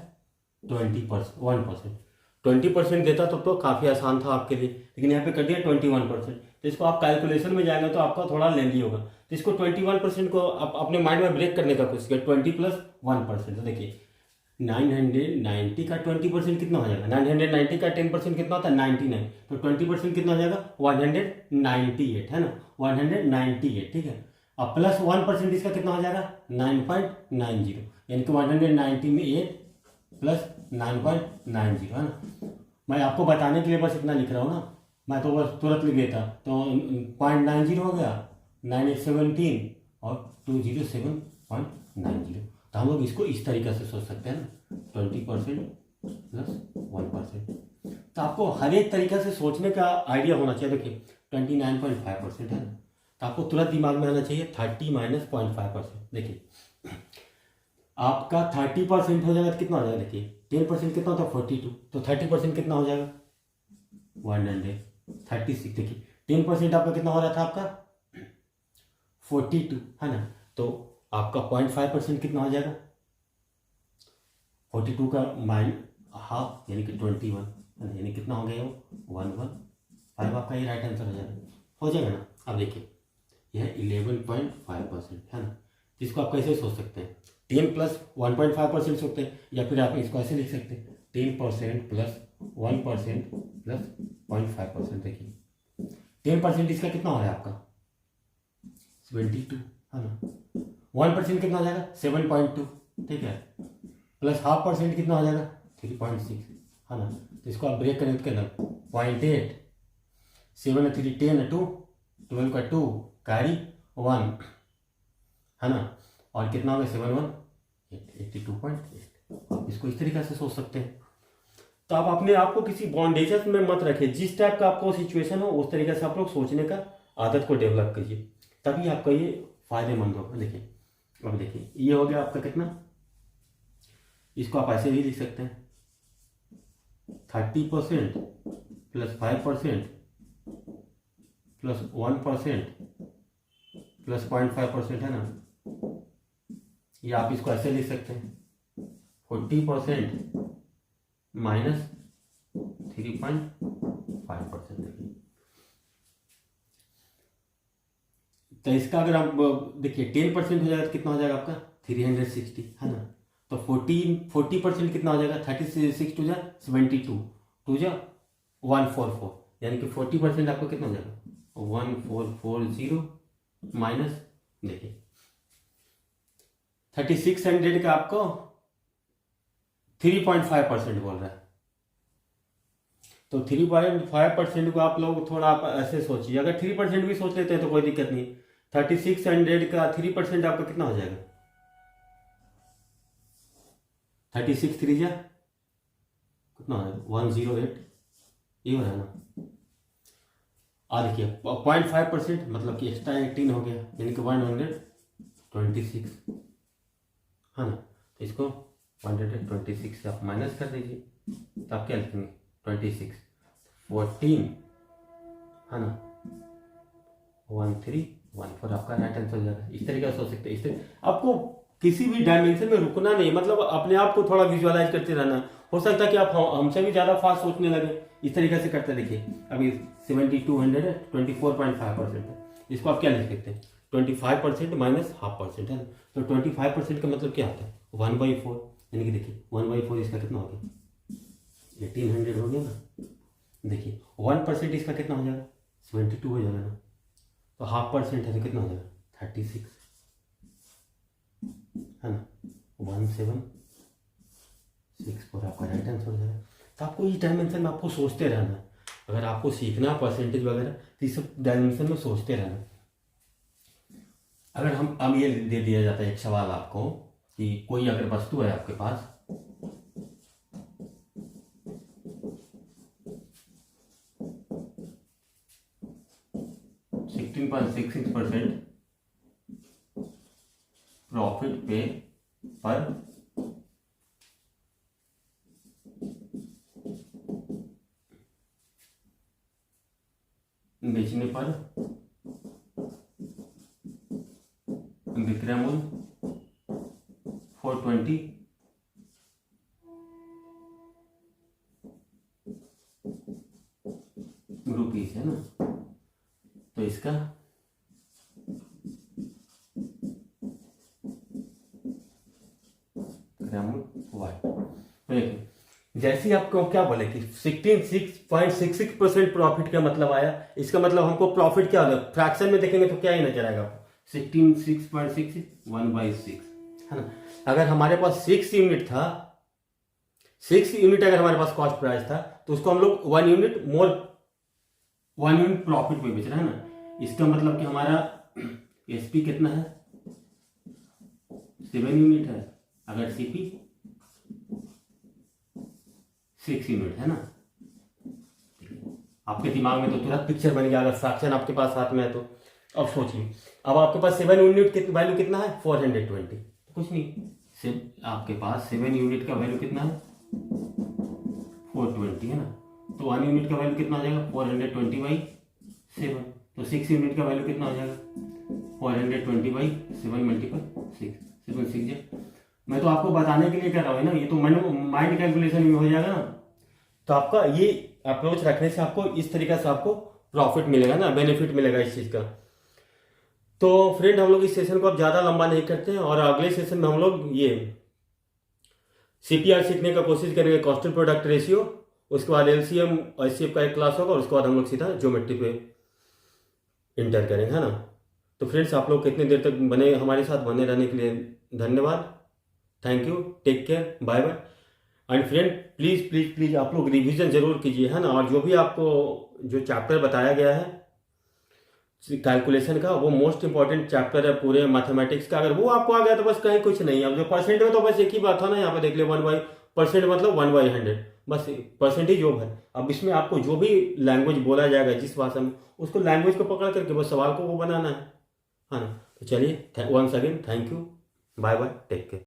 1%। 20% देता तो काफ़ी आसान था आपके लिए, लेकिन यहाँ पे कर दिया 21%। तो इसको आप कैलकुलेशन में जाएंगे तो आपका थोड़ा लेंदी होगा। तो इसको 21% को आप अपने माइंड में ब्रेक करने का कोशिश करें, 20 + 1%। तो देखिए 990 का 20% कितना हो जाएगा, 990 का 10% कितना होता है 99। तो 20% कितना हो जाएगा 198, है ना, 198, ठीक है। अब प्लस 1% इसका कितना हो जाएगा 9.90, यानी कि 190 में 8 प्लस 9.90, है ना। मैं आपको बताने के लिए बस इतना लिख रहा हूँ ना, मैं तो बस तुरंत लिख देता। तो 0.90 हो गया, 9817 और 207.90। तो हम लोग इसको इस तरीके से सोच सकते हैं ना, 20% प्लस 1%। तो आपको हर एक तरीके से सोचने का आइडिया होना चाहिए। देखिए 29.5% है ना, तो आपको तुरंत दिमाग में आना चाहिए 30 - 0.5%। देखिए आपका 30% हो जाएगा तो कितना हो जाएगा, देखिए 10% कितना होता है 42, तो 30% कितना हो जाएगा 136। देखिए 10% आपका कितना हो रहा था आपका 42, है ना। तो आपका 0.5% कितना हो जाएगा 42 का हाफ, यानी कि 21, यानी कितना हो गया वो 115। आपका ये राइट आंसर हो जाएगा ना। अब देखिए यह 11.5% है ना। इसको आप कैसे सोच सकते हैं, 10 + 1.5% सोचते हैं, या फिर आप इसको ऐसे लिख सकते हैं 10% + 1% + 0.5%। देखिए 10% इसका कितना हो रहा है आपका 72, है ना। 1% कितना हो जाएगा 7.2, ठीक है, प्लस 0.5% कितना हो जाएगा 3.6, है ना। तो इसको आप ब्रेक करें के अंदर 0.8, 7 और 3 10 2 12 का 2 कैरी 1, है ना, और कितना हो गया 7 1 82.8। आप इसको इस तरीके से सोच सकते हैं। तो आप अपने आप को किसी बॉन्डेजेस में मत रखिए, जिस टाइप का आपको सिचुएशन हो उस तरीके से आप लोग सोचने का आदत को डेवलप कीजिए, तभी आपका ये फायदेमंद होगा। देखिए अब देखिए ये हो गया आपका कितना, इसको आप ऐसे भी लिख सकते हैं 30% + 5% + 1% + 0.5%, है ना। या आप इसको ऐसे लिख सकते हैं 40% - 3.5%। तो इसका अगर आप देखिए 10% हो जाएगा तो कितना हो जाएगा आपका 360, है ना। तो 40% कितना हो जाएगा 36 2 जा 72 2 जा 144, यानी कि 40% आपको कितना हो जाएगा 1440 माइनस, देखिए 3600 का आपको 3.5% बोल रहा है। तो 3.5% को आप लोग थोड़ा आप ऐसे सोचिए, अगर 3% भी सोच लेते हैं तो कोई दिक्कत नहीं। 3600 का 3% आपका कितना हो जाएगा 36 3 जा कितना हो जाएगा 108, ये हो रहा है ना। देखिए 0.5% मतलब कि एक्स्ट्रा 18 हो गया, यानी कि 126, है ना। तो इसको 126 से आप माइनस कर दीजिए, तो आप क्या लिखेंगे 26 14, है ना, 1314 आपका राइट आंसर हो जाएगा। इस तरीके से सोच सकते हैं। इस तरीके आपको किसी भी डायमेंशन में रुकना नहीं, मतलब अपने आप को थोड़ा विजुअलाइज करते रहना। हो सकता है कि आप हमसे भी ज़्यादा फास्ट सोचने लगे, इस तरीके से करते। देखिए अभी 7200 है, 24.5% है, इसको आप क्या लिख सकते हैं 25% - 0.5%, है ना। तो 25% का मतलब क्या होता है 1/4, यानी कि देखिए 1/4 इसका कितना हो गया 1800 हो गया ना। देखिए 1% इसका कितना हो जाएगा 72 हो जाएगा ना। तो 0.5% है तो कितना हो जाएगा 36, है ना, 1764 आपका राइट आंसर हो जाएगा। तो आपको इस डायमेंशन में आपको सोचते रहना है। अगर आपको सीखना परसेंटेज वगैरह तो इस सब डायमेंशन में सोचते रहना। अगर हम अब ये दे दिया जाता है एक सवाल आपको कि कोई अगर वस्तु है आपके पास, %16.66% प्रॉफिट पे पर बेचने पर विक्रय मूल्य 420 रुपीज है ना। तो इसका वाई। तो देखिए जैसे ही आपको क्या बोले कि 16.66% प्रॉफिट का मतलब आया, इसका मतलब हमको प्रॉफिट क्या होगा, फ्रैक्शन में देखेंगे तो क्या ही नजर आएगा, 16.66 1/6 है ना। अगर हमारे पास 6 यूनिट था, 6 यूनिट अगर हमारे पास कॉस्ट प्राइस था तो उसको हम लोग 1 यूनिट प्रॉफिट पे बेच रहे हैं ना। इसका मतलब कि हमारा एसपी कितना है, 7 यूनिट है, अगर सीपी 6 यूनिट है ना। आपके दिमाग में तो तुरंत पिक्चर बन गया अगर फ्रैक्शन आपके पास हाथ में है तो। अब सोचिए, अब आपके पास 7 यूनिट की वैल्यू कितना है, 420। तो कुछ नहीं, आपके पास 7 यूनिट का वैल्यू कितना है, 420 है ना। तो 1 यूनिट का वैल्यू कितना हो जाएगा, 420/7। तो 6 यूनिट का वैल्यू कितना हो जाएगा, 420/7 × 6, 7 6 मैं तो आपको बताने के लिए कर रहा हूँ ना, ये तो माइंड कैलकुलेशन में हो जाएगा ना। तो आपका ये अप्रोच रखने से आपको इस तरीके से आपको प्रॉफिट मिलेगा ना, बेनिफिट मिलेगा इस चीज का। तो फ्रेंड हम लोग इस सेशन को अब ज्यादा लंबा नहीं करते हैं और अगले सेशन में हम लोग ये सीपीआर सीखने का कोशिश करेंगे, कॉस्ट टू प्रोडक्ट रेशियो, उसके बाद एलसीएम और एचसीएफ का एक क्लास होगा और उसके बाद हम लोग सीधा ज्योमेट्री पे इंटर करेंगे, है ना। तो फ्रेंड्स आप लोग कितनी देर तक बने हमारे साथ, बने रहने के लिए धन्यवाद, thank you, take care, bye bye. And friend please please please आप लोग रिवीजन जरूर कीजिए, है ना। और जो भी आपको जो चैप्टर बताया गया है कैलकुलेशन का, वो मोस्ट इंपॉर्टेंट चैप्टर है पूरे मैथमेटिक्स का। अगर वो आपको आ गया तो बस कहीं कुछ नहीं। अब जो परसेंट में तो बस एक ही बात था ना, यहाँ पे देख लिया 1/% मतलब 1/100, बस परसेंटेज योग है। अब इसमें आपको जो भी लैंग्वेज बोला जाएगा जिस भाषा में, उसको लैंग्वेज को पकड़ करके बस सवाल को वो बनाना है ना। तो चलिए once again thank you, bye bye, take care.